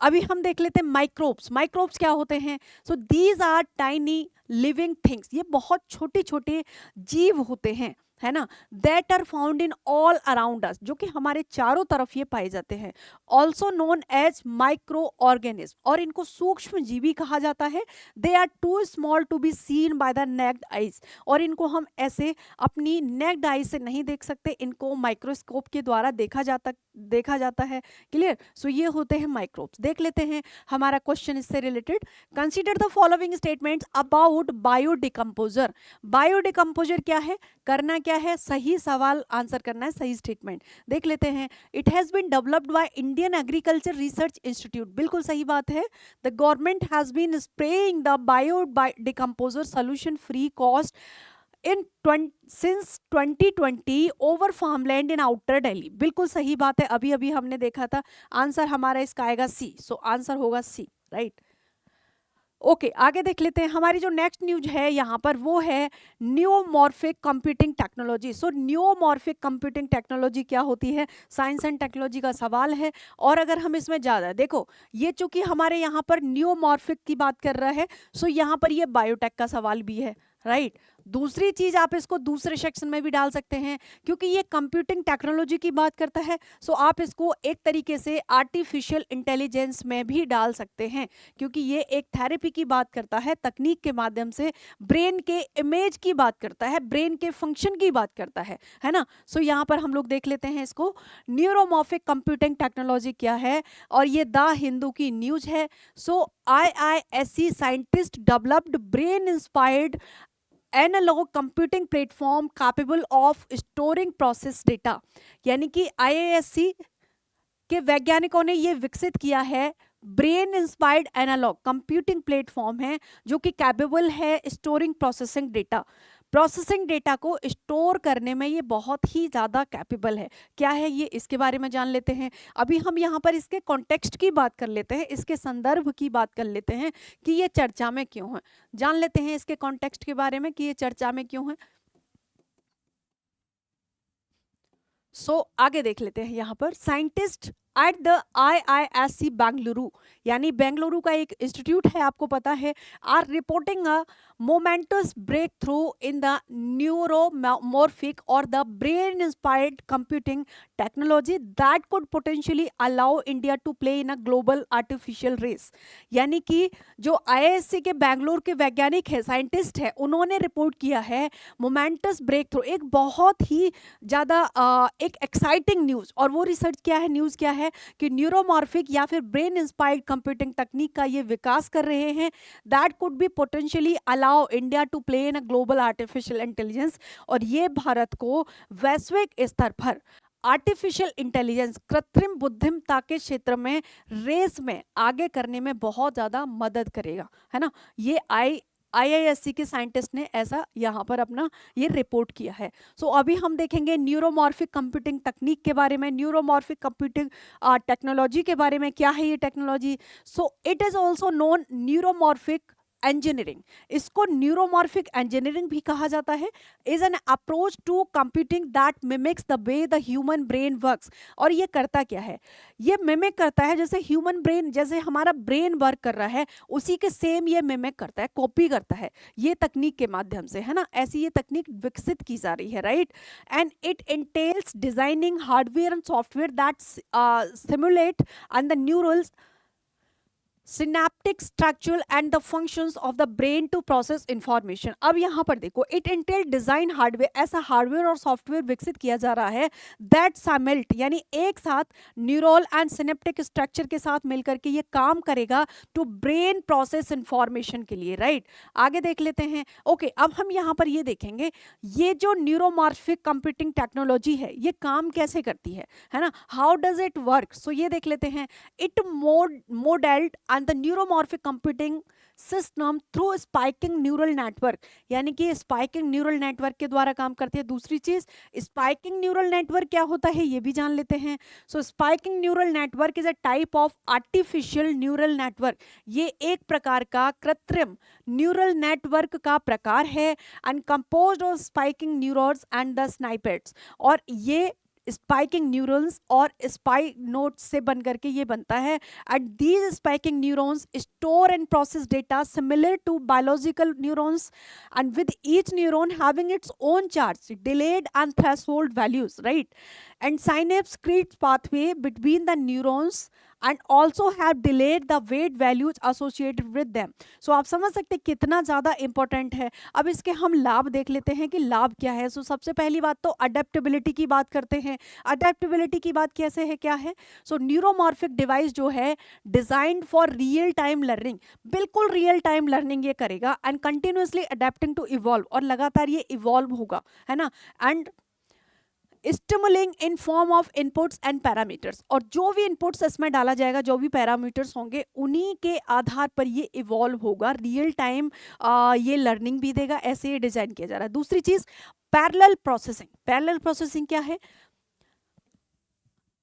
अभी हम देख लेते हैं माइक्रोब्स। माइक्रोब्स क्या होते हैं? So these are tiny living things, ये बहुत छोटे छोटे जीव होते हैं, है ना, that are found in all around us, जो कि हमारे चारों तरफ ये पाए जाते हैं। Also known as micro organism, और इनको सूक्ष्म जीवी कहा जाता है। They are too small to be seen by the naked eyes, और इनको हम ऐसे अपनी नेक्ड आइज से नहीं देख सकते, इनको माइक्रोस्कोप के द्वारा देखा जाता है। क्लियर? सो ये होते हैं माइक्रोब्स। देख लेते हैं हमारा क्वेश्चन इससे related. Consider the following statements about biodecomposer. Biodecomposer क्या है, करना क्या है, सही सवाल आंसर करना है, सही स्टेटमेंट। देख लेते हैं। It has been developed by Indian agriculture research institute, बिल्कुल सही बात है। The government has been spraying the biodecomposer solution free cost since 2020 over farmland in outer Delhi, बिल्कुल सही बात है, अभी अभी हमने देखा था। आंसर हमारा इसका आएगा सी, सो आंसर होगा सी, राइट। ओके, आगे देख लेते हैं। हमारी जो नेक्स्ट न्यूज है यहाँ पर वो है न्यूमॉर्फिक कंप्यूटिंग टेक्नोलॉजी। सो न्यूमॉर्फिक कंप्यूटिंग टेक्नोलॉजी क्या होती है, साइंस एंड टेक्नोलॉजी का सवाल है। और अगर हम इसमें ज़्यादा देखो, ये चूंकि हमारे यहाँ पर न्यूमॉर्फिक की बात कर रहा है, सो यहाँ पर ये बायोटेक का सवाल भी है, राइट। दूसरी चीज आप इसको दूसरे सेक्शन में भी डाल सकते हैं क्योंकि ये कंप्यूटिंग टेक्नोलॉजी की बात करता है, सो आप इसको एक तरीके से आर्टिफिशियल इंटेलिजेंस में भी डाल सकते हैं क्योंकि ये एक थेरेपी की बात करता है, तकनीक के माध्यम से ब्रेन के इमेज की बात करता है, ब्रेन के फंक्शन की बात करता है ना। सो यहाँ पर हम लोग देख लेते हैं इसको, न्यूरोमॉर्फिक कंप्यूटिंग टेक्नोलॉजी क्या है, और ये द हिंदू की न्यूज है। So IISc scientist developed brain inspired analog computing platform capable of storing process data, यानी कि IISc के वैज्ञानिकों ने ये विकसित किया है brain inspired analog computing platform है जो कि कैपेबल है storing processing data, processing data को स्टोर करने में ये बहुत ही ज़्यादा कैपेबल है। क्या है ये, इसके बारे में जान लेते हैं। अभी हम यहाँ पर इसके कॉन्टेक्स्ट की बात कर लेते हैं, इसके संदर्भ की बात कर लेते हैं कि ये चर्चा में क्यों है। जान लेते हैं इसके कॉन्टेक्स्ट के बारे में कि ये चर्चा में क्यों है। आगे देख लेते हैं यहाँ पर, scientist at the IISc Bengaluru, यानी बेंगलुरु का एक इंस्टीट्यूट है, आपको पता है, are reporting a momentous breakthrough in the neuromorphic or the brain inspired computing technology that could potentially allow India to play in a global artificial race. यानी कि जो IISc के बेंगलुरु के वैज्ञानिक है, साइंटिस्ट है, उन्होंने रिपोर्ट किया है मोमेंटस ब्रेक थ्रू, एक बहुत ही ज़्यादा एक एक्साइटिंग न्यूज़, और वो रिसर्च क्या है, न्यूज़ क्या है कि न्यूरोमॉर्फिक या फिर ब्रेन इंस्पायर्ड कंप्यूटिंग तकनीक का ये विकास कर रहे हैं, that could be potentially allow India to play in a global artificial intelligence, और ये भारत को वैश्विक स्तर पर आर्टिफिशियल इंटेलिजेंस कृत्रिम बुद्धिमत्ता के क्षेत्र में रेस में आगे करने में बहुत ज़्यादा मदद करेगा, है ना। ये IISc के साइंटिस्ट ने ऐसा यहाँ पर अपना ये रिपोर्ट किया है। अभी हम देखेंगे न्यूरोमॉर्फिक कंप्यूटिंग तकनीक के बारे में, न्यूरोमॉर्फिक कंप्यूटिंग टेक्नोलॉजी के बारे में। क्या है ये technology? It is also known neuromorphic engineering, इसको न्यूरोमॉर्फिक इंजीनियरिंग भी कहा जाता है, is an approach to computing that mimics the way the human brain works. और ये करता क्या है, ये मिमिक करता है जैसे ह्यूमन ब्रेन, जैसे हमारा ब्रेन वर्क कर रहा है उसी के सेम ये मिमिक करता है, कॉपी करता है, ये तकनीक के माध्यम से, है ना। ऐसी ये तकनीक विकसित की जा रही है, right. And it entails designing hardware and software that simulate and the neurals synaptic structure and the functions of the brain to process information। अब यहाँ पर देखो, it entail design hardware, ऐसा हार्डवेयर और सॉफ्टवेयर विकसित किया जा रहा है that simult, यानी एक साथ न्यूरल एंड सिनेप्टिक स्ट्रक्चर के साथ मिलकर के ये काम करेगा टू ब्रेन प्रोसेस इंफॉर्मेशन के लिए, राइट। आगे देख लेते हैं। ओके, अब हम यहाँ पर ये देखेंगे ये जो न्यूरोमॉर्फिक कंप्यूटिंग टेक्नोलॉजी है ये काम कैसे करती है ना, हाउ डज इट वर्क। ये देख लेते हैं, it मोडेल्ड and the neuromorphic computing system through spiking neural network, यानी कि स्पाइकिंग न्यूरल नेटवर्क के द्वारा काम करती है। दूसरी चीज, स्पाइकिंग न्यूरल नेटवर्क क्या होता है ये भी जान लेते हैं। Spiking neural network is a type of artificial neural network, ये एक प्रकार का कृत्रिम न्यूरल नेटवर्क का प्रकार है, and composed of spiking neurons and the synapses, और ये स्पाइकिंग न्यूरॉन्स और स्पाइक नोड्स से बनकर के ये बनता है। And these spiking neurons store and process data similar to biological neurons, and with each neuron having its own charge, delayed and threshold values, right. And synapse creates pathway between the neurons and also have delayed the weight values associated with them। आप समझ सकते हैं कितना ज़्यादा important है। अब इसके हम लाभ देख लेते हैं कि लाभ क्या है। सबसे पहली बात तो अडेप्टेबिलिटी की बात करते हैं। अडेप्टेबिलिटी की बात कैसे है, क्या है? न्यूरोमॉर्फिक डिवाइस जो है designed for real time learning, बिल्कुल रियल टाइम लर्निंग ये करेगा, and continuously adapting to evolve, और लगातार ये इवॉल्व होगा, है ना। And stimulating in form of inputs and parameters, और जो भी इनपुट्स इसमें डाला जाएगा, जो भी पैरामीटर्स होंगे, उन्हीं के आधार पर ये इवॉल्व होगा, रियल टाइम ये लर्निंग भी देगा, ऐसे ये डिजाइन किया जा रहा है। दूसरी चीज, पैरेलल प्रोसेसिंग। पैरेलल प्रोसेसिंग क्या है?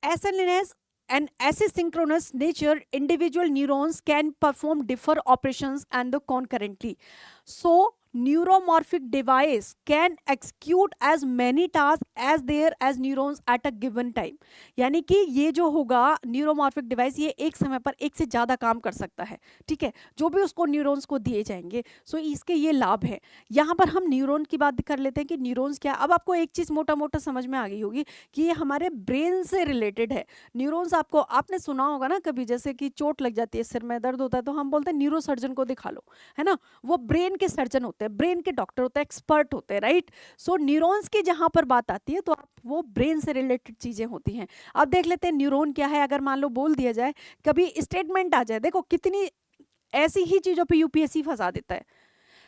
SNS and asynchronous nature, individual neurons can perform different operations and concurrently। neuromorphic device can execute as many tasks as there as neurons at a given time। यानी कि ये जो होगा neuromorphic device, ये एक समय पर एक से ज़्यादा काम कर सकता है, ठीक है, जो भी उसको न्यूरॉन्स को दिए जाएंगे। सो इसके ये लाभ है। यहाँ पर हम न्यूरॉन की बात कर लेते हैं कि न्यूरॉन्स क्या। अब आपको एक चीज़ मोटा मोटा समझ में आ गई होगी कि ये हमारे ब्रेन से रिलेटेड है। न्यूरॉन्स आपको, आपने सुना होगा ना कभी, जैसे कि चोट लग जाती है, सिर में दर्द होता है, तो हम बोलते हैं न्यूरो सर्जन को दिखा लो, है ना। वो ब्रेन के सर्जन होते हैं, ब्रेन के डॉक्टर होते हैं, एक्सपर्ट होते हैं, राइट। सो न्यूरॉन्स की जहां पर बात आती है तो आप वो ब्रेन से रिलेटेड चीजें होती हैं। अब देख लेते हैं न्यूरॉन क्या है। अगर मान लो बोल दिया जाए, कभी स्टेटमेंट आ जाए, देखो कितनी ऐसी ही चीजों पे यूपीएससी फंसा देता है।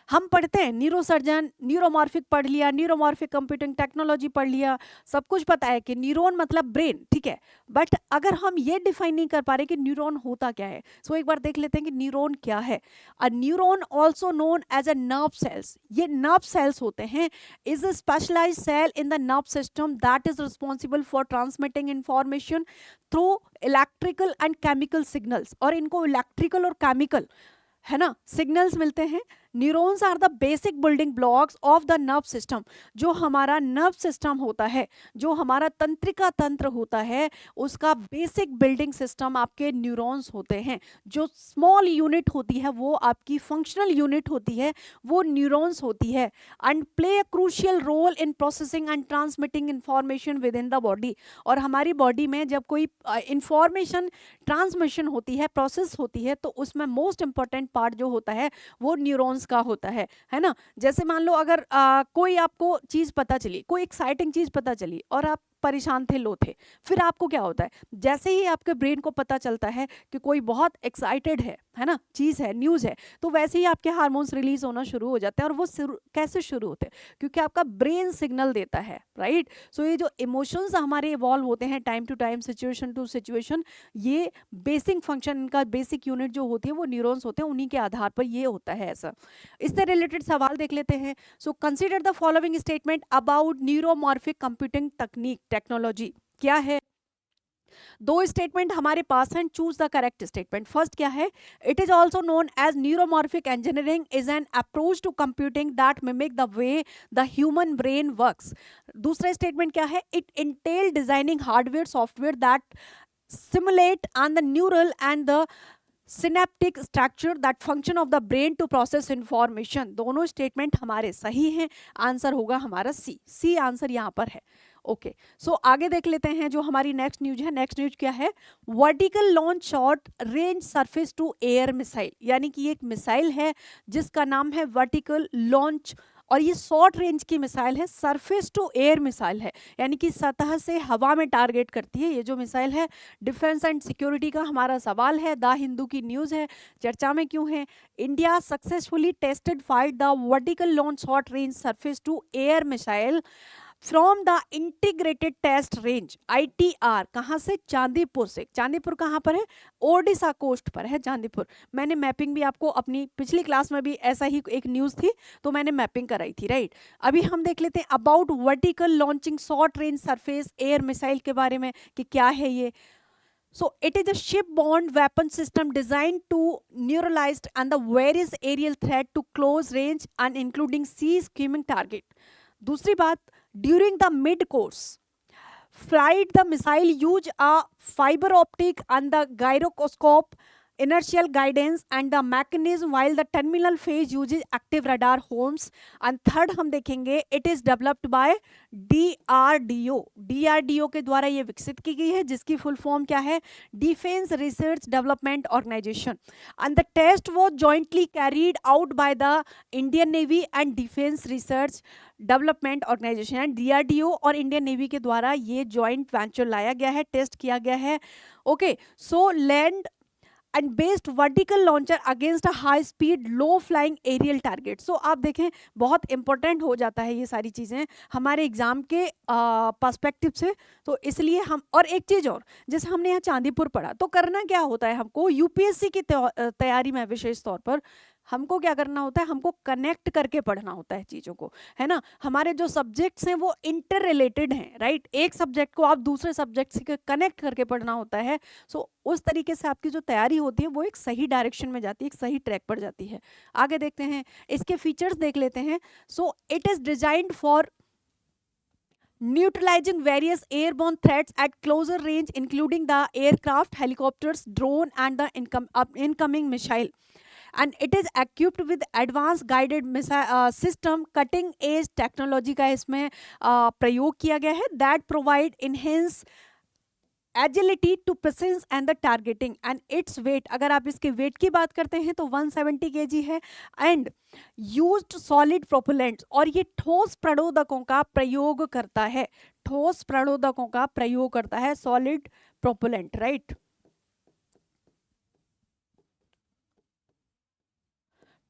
हम पढ़ते हैं न्यूरोसर्जन, न्यूरोमॉर्फिक पढ़ लिया, न्यूरोमॉर्फिक कंप्यूटिंग टेक्नोलॉजी पढ़ लिया, सब कुछ पता है कि न्यूरॉन मतलब ब्रेन, ठीक है। बट अगर हम ये डिफाइन नहीं कर पा रहे कि न्यूरॉन होता क्या है, सो एक बार देख लेते हैं कि न्यूरॉन क्या है। A neuron also known as a nerve cells, ये नर्व सेल्स होते हैं, is a specialised cell in the nerve system that is responsible for transmitting information through electrical and chemical signals. और इनको इलेक्ट्रिकल और chemical, है ना, signals मिलते हैं। Neurons are the basic building blocks of the nerve system. जो हमारा nerve system होता है, जो हमारा तंत्रिका तंत्र होता है, उसका बेसिक बिल्डिंग सिस्टम आपके न्यूरॉन्स होते हैं। जो स्मॉल यूनिट होती है वो आपकी फंक्शनल यूनिट होती है, वो न्यूरॉन्स होती है, and play a crucial role in processing and transmitting information within the body. और हमारी बॉडी में जब कोई इंफॉर्मेशन ट्रांसमिशन होती है, प्रोसेस होती है, तो उसमें मोस्ट इंपॉर्टेंट पार्ट जो होता है वो न्यूरॉन्स का होता है ना। जैसे मान लो अगर कोई आपको चीज पता चली, कोई एक्साइटिंग चीज पता चली और आप परेशान थे, लो थे, फिर आपको क्या होता है, जैसे ही आपके ब्रेन को पता चलता है कि कोई बहुत एक्साइटेड है ना, चीज़ है, न्यूज़ है, तो वैसे ही आपके हार्मोन्स रिलीज होना शुरू हो जाते हैं। और वो कैसे शुरू होते हैं, क्योंकि आपका ब्रेन सिग्नल देता है, राइट। सो ये जो इमोशंस हमारे इवॉल्व होते हैं time to time, situation to situation, ये बेसिक फंक्शन, इनका बेसिक यूनिट जो होती है वो न्यूरॉन्स होते हैं, उन्हीं के आधार पर ये होता है ऐसा। इससे रिलेटेड सवाल देख लेते हैं। So consider the following statement about neuromorphic computing technique technology. क्या है, दो स्टेटमेंट हमारे पास हैं, choose the correct statement. First क्या है, it is also known as neuromorphic engineering is an approach to computing that mimic the way the human brain works. दूसरा statement क्या है, it entail designing hardware software that simulate on the neural and the synaptic structure that function of the brain to process information. दोनों statement हमारे सही हैं, answer होगा हमारा C answer यहाँ पर है। ओके, सो आगे देख लेते हैं जो हमारी नेक्स्ट न्यूज है। नेक्स्ट न्यूज क्या है, vertical launch short range surface to air missile. यानी कि एक मिसाइल है जिसका नाम है वर्टिकल लॉन्च, और ये शॉर्ट रेंज की मिसाइल है, सरफेस टू एयर मिसाइल है, यानी कि सतह से हवा में टारगेट करती है ये जो मिसाइल है। डिफेंस एंड सिक्योरिटी का हमारा सवाल है, द हिंदू की न्यूज़ है, चर्चा में क्यों है। India successfully tested fight the vertical launch short range surface to air missile from the integrated test range ITR। कहाँ से, चांदीपुर से। चांदीपुर कहाँ पर है, ओडिशा कोस्ट पर है चांदीपुर। मैंने मैपिंग भी आपको अपनी पिछली क्लास में भी ऐसा ही एक न्यूज़ थी तो मैंने मैपिंग कराई थी, राइट। अभी हम देख लेते हैं about vertical launching short range surface air missile के बारे में कि क्या है ये। So it is a ship-borne weapon system designed to neutralize and the various aerial threat to close range and including sea skimming target. दूसरी बात, during the mid course flight the missile use a fiber optic and the gyroscope inertial guidance and the mechanism while the terminal phase uses active radar homes. and third हम देखेंगे it is developed by DRDO के द्वारा ये विकसित की गई है, जिसकी फुल फॉर्म क्या है, defence research development organisation. and the test was jointly carried out by the Indian Navy and Defense Research development organisation and DRDO और इंडियन नेवी के द्वारा ये जॉइंट वेंचर लाया गया है, टेस्ट किया गया है। Okay, so land and based vertical launcher against a high speed low flying aerial target. So आप देखें बहुत इंपॉर्टेंट हो जाता है ये सारी चीज़ें हमारे एग्जाम के पर्सपेक्टिव से, तो इसलिए हम, और एक चीज़ और, जैसे हमने यहाँ चांदीपुर पढ़ा, तो करना क्या होता है हमको, यूपीएससी की तैयारी में विशेष तौर पर हमको क्या करना होता है, हमको कनेक्ट करके पढ़ना होता है चीज़ों को, है ना। हमारे जो सब्जेक्ट्स हैं वो इंटर रिलेटेड हैं, राइट। एक सब्जेक्ट को आप दूसरे सब्जेक्ट से कनेक्ट करके पढ़ना होता है। सो उस तरीके से आपकी जो तैयारी होती है वो एक सही डायरेक्शन में जाती है, एक सही ट्रैक पर जाती है। आगे देखते हैं, इसके फीचर्स देख लेते हैं। So it is designed for neutralizing various airborne threats at closer range, including the aircraft, helicopters, drone, and the incoming missile. And it is equipped with advanced guided missile system, cutting edge technology का इसमें प्रयोग किया गया है, that provide enhanced agility to precision and the targeting. And its weight, अगर आप इसके wait की बात करते हैं तो 170 kg है। एंड यूज्ड सॉलिड प्रोपेलेंट्स, और ये ठोस प्रणोदकों का प्रयोग करता है, ठोस प्रणोदकों का प्रयोग करता है, सॉलिड प्रोपेलेंट, राइट।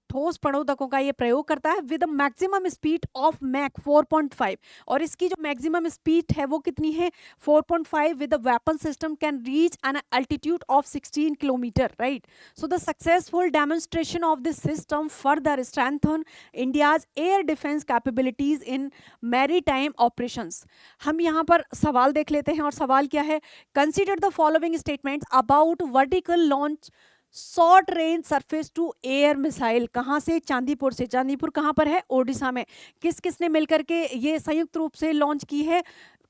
ठोस प्रणोदकों का ये प्रयोग करता है with maximum speed of mach 4.5, और इसकी जो मैक्सिमम स्पीड है वो कितनी है, 4.5, with weapon system can reach an altitude of 16 kilometre, right. So the successful demonstration of this system further strengthen India's air defence capabilities in maritime operations. हम यहाँ पर सवाल देख लेते हैं, और सवाल क्या है, consider the following statements about vertical launch short range surface to air missile. कहाँ से, चांदीपुर से। चांदीपुर कहाँ पर है, ओडिशा में। किस किसने मिलकर के ये संयुक्त रूप से लॉन्च की है,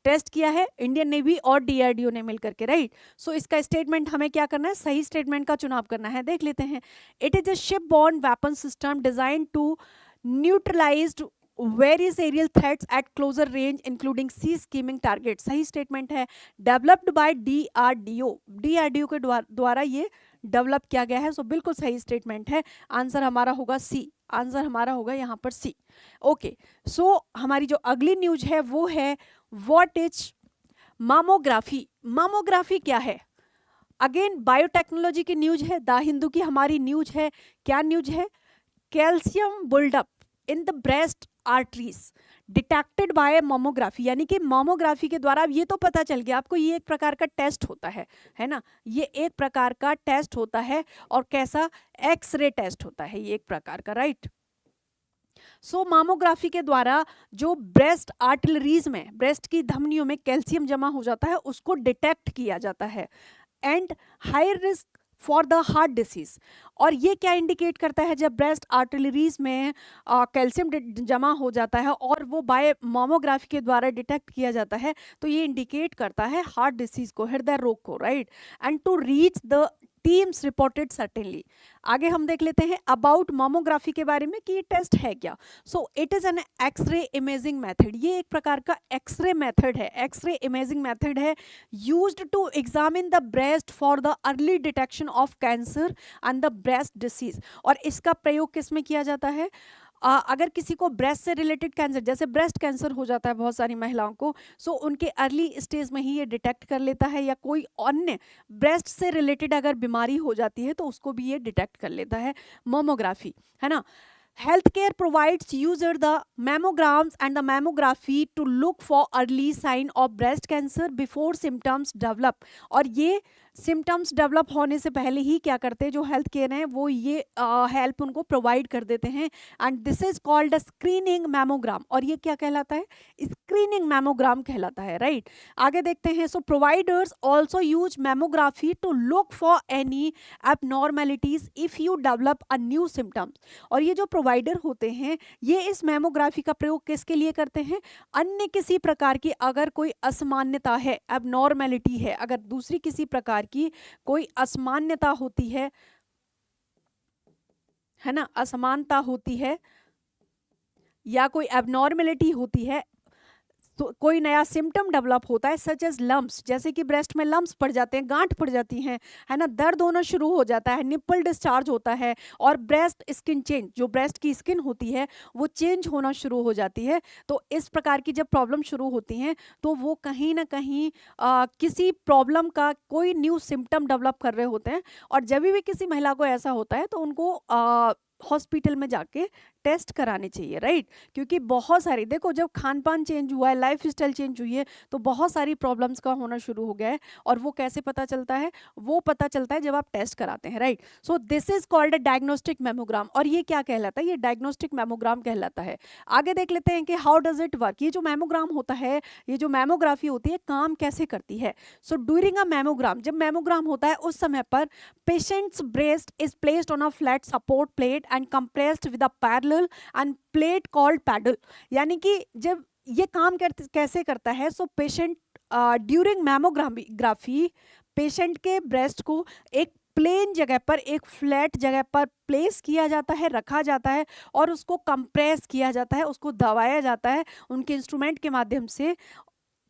टेस्ट किया है, इंडियन नेवी और डीआरडीओ ने मिलकर के, राइट। सो इसका स्टेटमेंट हमें क्या करना है, सही स्टेटमेंट का चुनाव करना है। देख लेते हैं, it is a ship borne weapon system design to neutralized various aerial threats at closer range including sea skimming target. सही स्टेटमेंट है। डेवलप्ड बाय डीआरडीओ, डीआरडीओ के द्वारा ये डेवलप किया गया है। सो बिल्कुल सही स्टेटमेंट है। आंसर हमारा होगा सी, आंसर हमारा होगा यहाँ पर सी। ओके, सो हमारी जो अगली न्यूज है वो है व्हाट इज मामोग्राफी। मामोग्राफी क्या है, अगेन बायोटेक्नोलॉजी की न्यूज है, द हिंदू की हमारी न्यूज है। क्या न्यूज है, calcium buildup in the breast arteries detected by mammography, यानी कि मामोग्राफी के द्वारा। ये तो पता चल गया आपको, ये एक प्रकार का टेस्ट होता है ना, ये एक प्रकार का टेस्ट होता है। और कैसा, एक्सरे टेस्ट होता है ये एक प्रकार का, राइट। सो मामोग्राफी के द्वारा जो ब्रेस्ट आर्टरीज में, ब्रेस्ट की धमनियों में कैल्शियम जमा हो जाता है, उसको डिटेक्ट किया जाता है। And high risk for the heart disease, और ये क्या इंडिकेट करता है, जब ब्रेस्ट आर्टरीज में कैल्शियम जमा हो जाता है और वो बाय मामोग्राफी के द्वारा डिटेक्ट किया जाता है, तो ये इंडिकेट करता है हार्ट डिसीज को, हृदय रोग को, right. And to reach the teams reported certainly. आगे हम देख लेते हैं अबाउट मामोग्राफी के बारे में कि ये टेस्ट है क्या। So it is an x ray imaging method, ये एक प्रकार का एक्सरे मेथड है, एक्सरे इमेजिंग मेथड है, used to examine the breast for the early detection of cancer and the breast disease. और इसका प्रयोग किस में किया जाता है, अगर किसी को ब्रेस्ट से रिलेटेड कैंसर, जैसे ब्रेस्ट कैंसर हो जाता है बहुत सारी महिलाओं को, सो उनके अर्ली स्टेज में ही ये डिटेक्ट कर लेता है, या कोई अन्य ब्रेस्ट से रिलेटेड अगर बीमारी हो जाती है तो उसको भी ये डिटेक्ट कर लेता है मामोग्राफी, है ना। Healthcare provides user the mammograms and the mammography to look for early sign of breast cancer before symptoms develop। और ये सिम्टम्स डेवलप होने से पहले ही क्या करते हैं जो हेल्थ केयर हैं, वो ये हेल्प उनको प्रोवाइड कर देते हैं। And this is called a screening mammogram, और ये क्या कहलाता है, स्क्रीनिंग मैमोग्राम कहलाता है, राइट। आगे देखते हैं, so providers also use mammography to look for any abnormalities if you develop a new symptoms. और ये जो प्रोवाइडर होते हैं ये इस मैमोग्राफी का प्रयोग किसके लिए करते हैं, अन्य किसी प्रकार की अगर कोई असामान्यता है, एबनॉर्मेलिटी है, अगर दूसरी किसी प्रकार की कोई असमान्यता होती है ना, असमानता होती है या कोई एबनॉर्मेलिटी होती है, तो कोई नया सिम्टम डेवलप होता है, सच एज लम्प्स, जैसे कि ब्रेस्ट में लम्प्स पड़ जाते हैं, गांठ पड़ जाती हैं, है ना, दर्द होना शुरू हो जाता है, निप्पल डिस्चार्ज होता है, और ब्रेस्ट स्किन चेंज, जो ब्रेस्ट की स्किन होती है वो चेंज होना शुरू हो जाती है। तो इस प्रकार की जब प्रॉब्लम शुरू होती हैं तो वो कहीं ना कहीं किसी प्रॉब्लम का कोई न्यू सिम्टम डेवलप कर रहे होते हैं। और जब भी किसी महिला को ऐसा होता है तो उनको हॉस्पिटल में जाके टेस्ट कराने चाहिए, राइट। क्योंकि बहुत सारी, देखो जब खान पान चेंज हुआ है, लाइफ स्टाइल चेंज हुई है, तो बहुत सारी प्रॉब्लम्स का होना शुरू हो गया है। और वो कैसे पता चलता है? वो पता चलता है जब आप टेस्ट कराते हैं, right. So this is called a diagnostic mammogram. और ये क्या कहलाता है? ये डायग्नोस्टिक मेमोग्राम कहलाता है। आगे देख लेते हैं कि हाउ डज इट वर्क। ये जो मेमोग्राम होता है, ये जो मेमोग्राफी होती है, काम कैसे करती है? सो ड्यूरिंग अ मेमोग्राम, जब मेमोग्राम होता है उस समय पर patient's breast is placed on a flat support plate and compressed with a parallel and plate called paddle. यानी कि जब ये काम कैसे करता है? So patient during mammography patient के ब्रेस्ट को एक प्लेन जगह पर, एक फ्लैट जगह पर प्लेस किया जाता है, रखा जाता है, और उसको कंप्रेस किया जाता है, उसको दबाया जाता है उनके इंस्ट्रूमेंट के माध्यम से।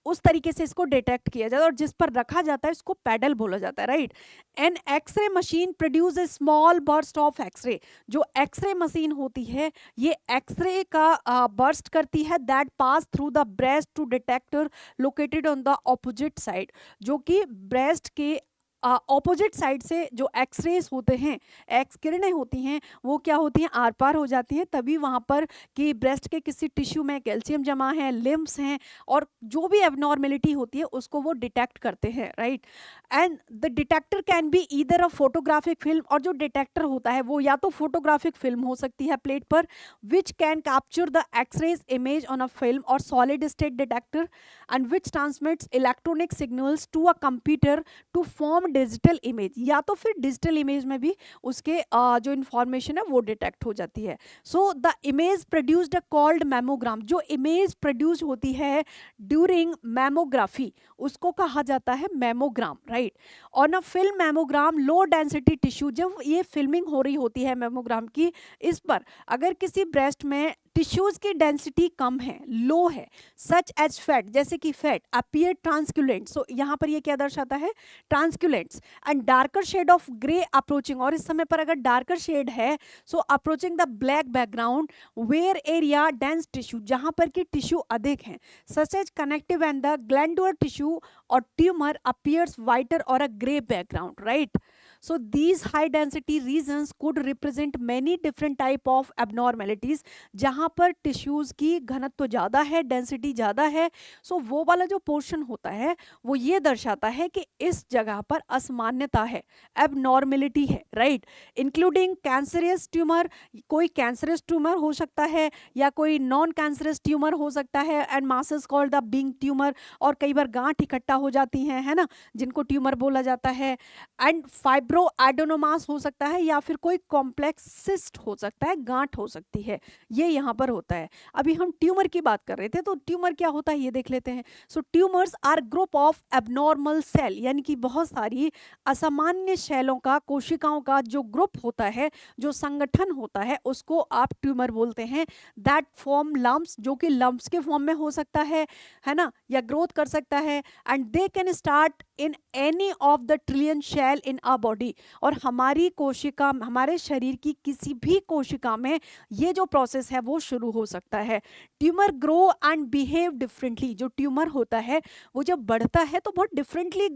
उस तरीके से इसको डिटेक्ट किया जाता है, और जिस पर रखा जाता है इसको पैडल बोला जाता है, right. An x ray machine produce a small burst of x ray. जो एक्सरे मशीन होती है, ये एक्सरे का बर्स्ट करती है, that pass through the breast to detector located on the opposite side. जो कि ब्रेस्ट के ऑपोजिट साइड से जो एक्सरेज होते हैं, एक्स किरणें होती हैं, वो क्या होती हैं? आर पार हो जाती हैं, तभी वहाँ पर कि ब्रेस्ट के किसी टिश्यू में कैल्शियम जमा है, लिम्फ्स हैं, और जो भी एबनॉर्मेलिटी होती है उसको वो डिटेक्ट करते हैं, right. And the detector can be either a photographic film, और जो डिटेक्टर होता है वो या तो फोटोग्राफिक फिल्म हो सकती है प्लेट पर, which can capture the x rays image on a film, और solid state detector and which transmits electronic signals to a computer to form digital image. या तो फिर डिजिटल इमेज में भी उसके जो इंफॉर्मेशन है वो डिटेक्ट हो जाती है। So the image produced called mammogram. जो इमेज प्रोड्यूस होती है ड्यूरिंग मेमोग्राफी उसको कहा जाता है mammogram, right. On a film mammogram low density tissue, जब ये फिल्मिंग हो रही होती है मेमोग्राम की, इस पर अगर किसी ब्रेस्ट में टिश्यूज की डेंसिटी कम है, लो है, सच एज फैट, जैसे कि फैट, अपीयर ट्रांसक्यूलेंट। सो यहाँ पर ये क्या दर्शाता है? Translucents and darker shade of grey approaching. और इस समय पर अगर डार्कर शेड है, so approaching the black background, where area dense tissue, जहां पर की टिश्यू अधिक है, such as connective and the glandular tissue और ट्यूमर अपीयर्स वाइटर और a grey background, right. So these high density regions could represent many different type of abnormalities। जहाँ पर tissues की घनत्व ज़्यादा है, डेंसिटी ज़्यादा है, सो वो वाला जो पोर्शन होता है वो ये दर्शाता है कि इस जगह पर असामान्यता है, एबनॉर्मेलिटी है, राइट। इंक्लूडिंग कैंसरियस ट्यूमर, कोई कैंसरस ट्यूमर हो सकता है या कोई नॉन कैंसरस ट्यूमर हो सकता है, and masses called the benign tumour. और कई बार गांठ इकट्ठा हो जाती हैं, है ना, जिनको ट्यूमर बोला जाता है। एंड फाइब्रो एडोनोमास हो सकता है, या फिर कोई कॉम्प्लेक्स सिस्ट हो सकता है, गांठ हो सकती है, ये यहाँ पर होता है। अभी हम ट्यूमर की बात कर रहे थे, तो ट्यूमर क्या होता है ये देख लेते हैं। So tumours are group of abnormal cell, यानी कि बहुत सारी असामान्य सेलों का, कोशिकाओं का जो ग्रुप होता है, जो संगठन होता है, उसको आप ट्यूमर बोलते हैं। दैट फॉर्म लम्प्स, जो कि लम्प्स के फॉर्म में हो सकता है ना, या ग्रोथ कर सकता है। And they can start in any of the trillion cell in a body. और हमारी कोशिका, हमारे शरीर की किसी भी कोशिका में ये जो प्रोसेस है वो शुरू हो सकता है। Tumour grow and behave differently. जो ट्यूमर होता है वो जब बढ़ता है तो बहुत डिफरेंटली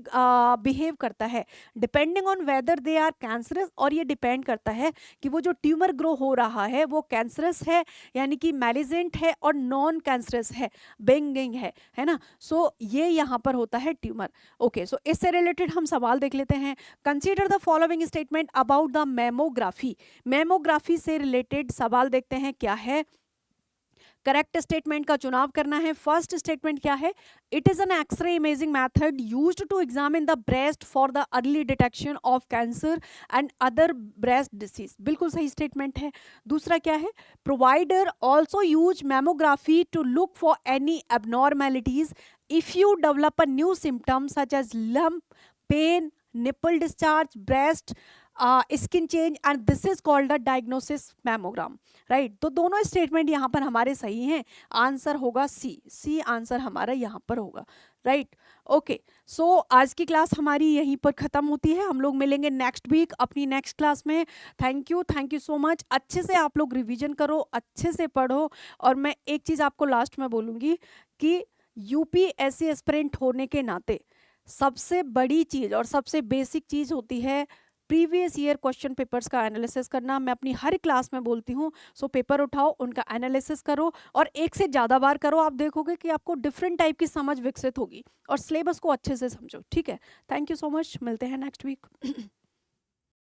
बिहेव करता है, depending on whether they are cancerous. और ये डिपेंड करता है कि वो जो ट्यूमर ग्रो हो रहा है वो कैंसरस है, यानी कि मैलिजेंट है, और नॉन कैंसरस है, बेनिग्न है ना। सो ये यहाँ पर होता है ट्यूमर। ओके, सो इससे रिलेटेड हम सवाल देख लेते हैं। Consider the following statement about the mammography. Mammography से रिलेटेड सवाल देखते हैं क्या है। करेक्ट स्टेटमेंट का चुनाव करना है। फर्स्ट स्टेटमेंट क्या है? It is an x ray imaging method used to examine the breast for the early detection of cancer and other breast disease. बिल्कुल सही स्टेटमेंट है। दूसरा क्या है? Provider also use mammography to look for any abnormalities if you develop a new symptom such as lump, pain, nipple discharge, breast skin change, and this is called a diagnosis mammogram, right. तो दोनों statement यहाँ पर हमारे सही हैं। Answer होगा C answer हमारा यहाँ पर होगा, राइट। ओके, सो आज की क्लास हमारी यहीं पर ख़त्म होती है। हम लोग मिलेंगे नेक्स्ट वीक अपनी नेक्स्ट क्लास में। Thank you so much. अच्छे से आप लोग रिवीजन करो, अच्छे से पढ़ो। और मैं एक चीज़ आपको लास्ट में बोलूँगी कि यूपीएससी एस्पिरेंट होने के नाते सबसे बड़ी चीज़ और सबसे बेसिक चीज़ होती है प्रीवियस ईयर क्वेश्चन पेपर्स का एनालिसिस करना मैं अपनी हर क्लास में बोलती हूँ। सो पेपर उठाओ, उनका एनालिसिस करो और एक से ज़्यादा बार करो, आप देखोगे कि आपको डिफरेंट टाइप की समझ विकसित होगी और सिलेबस को अच्छे से समझो। ठीक है, थैंक यू सो मच, मिलते हैं नेक्स्ट वीक।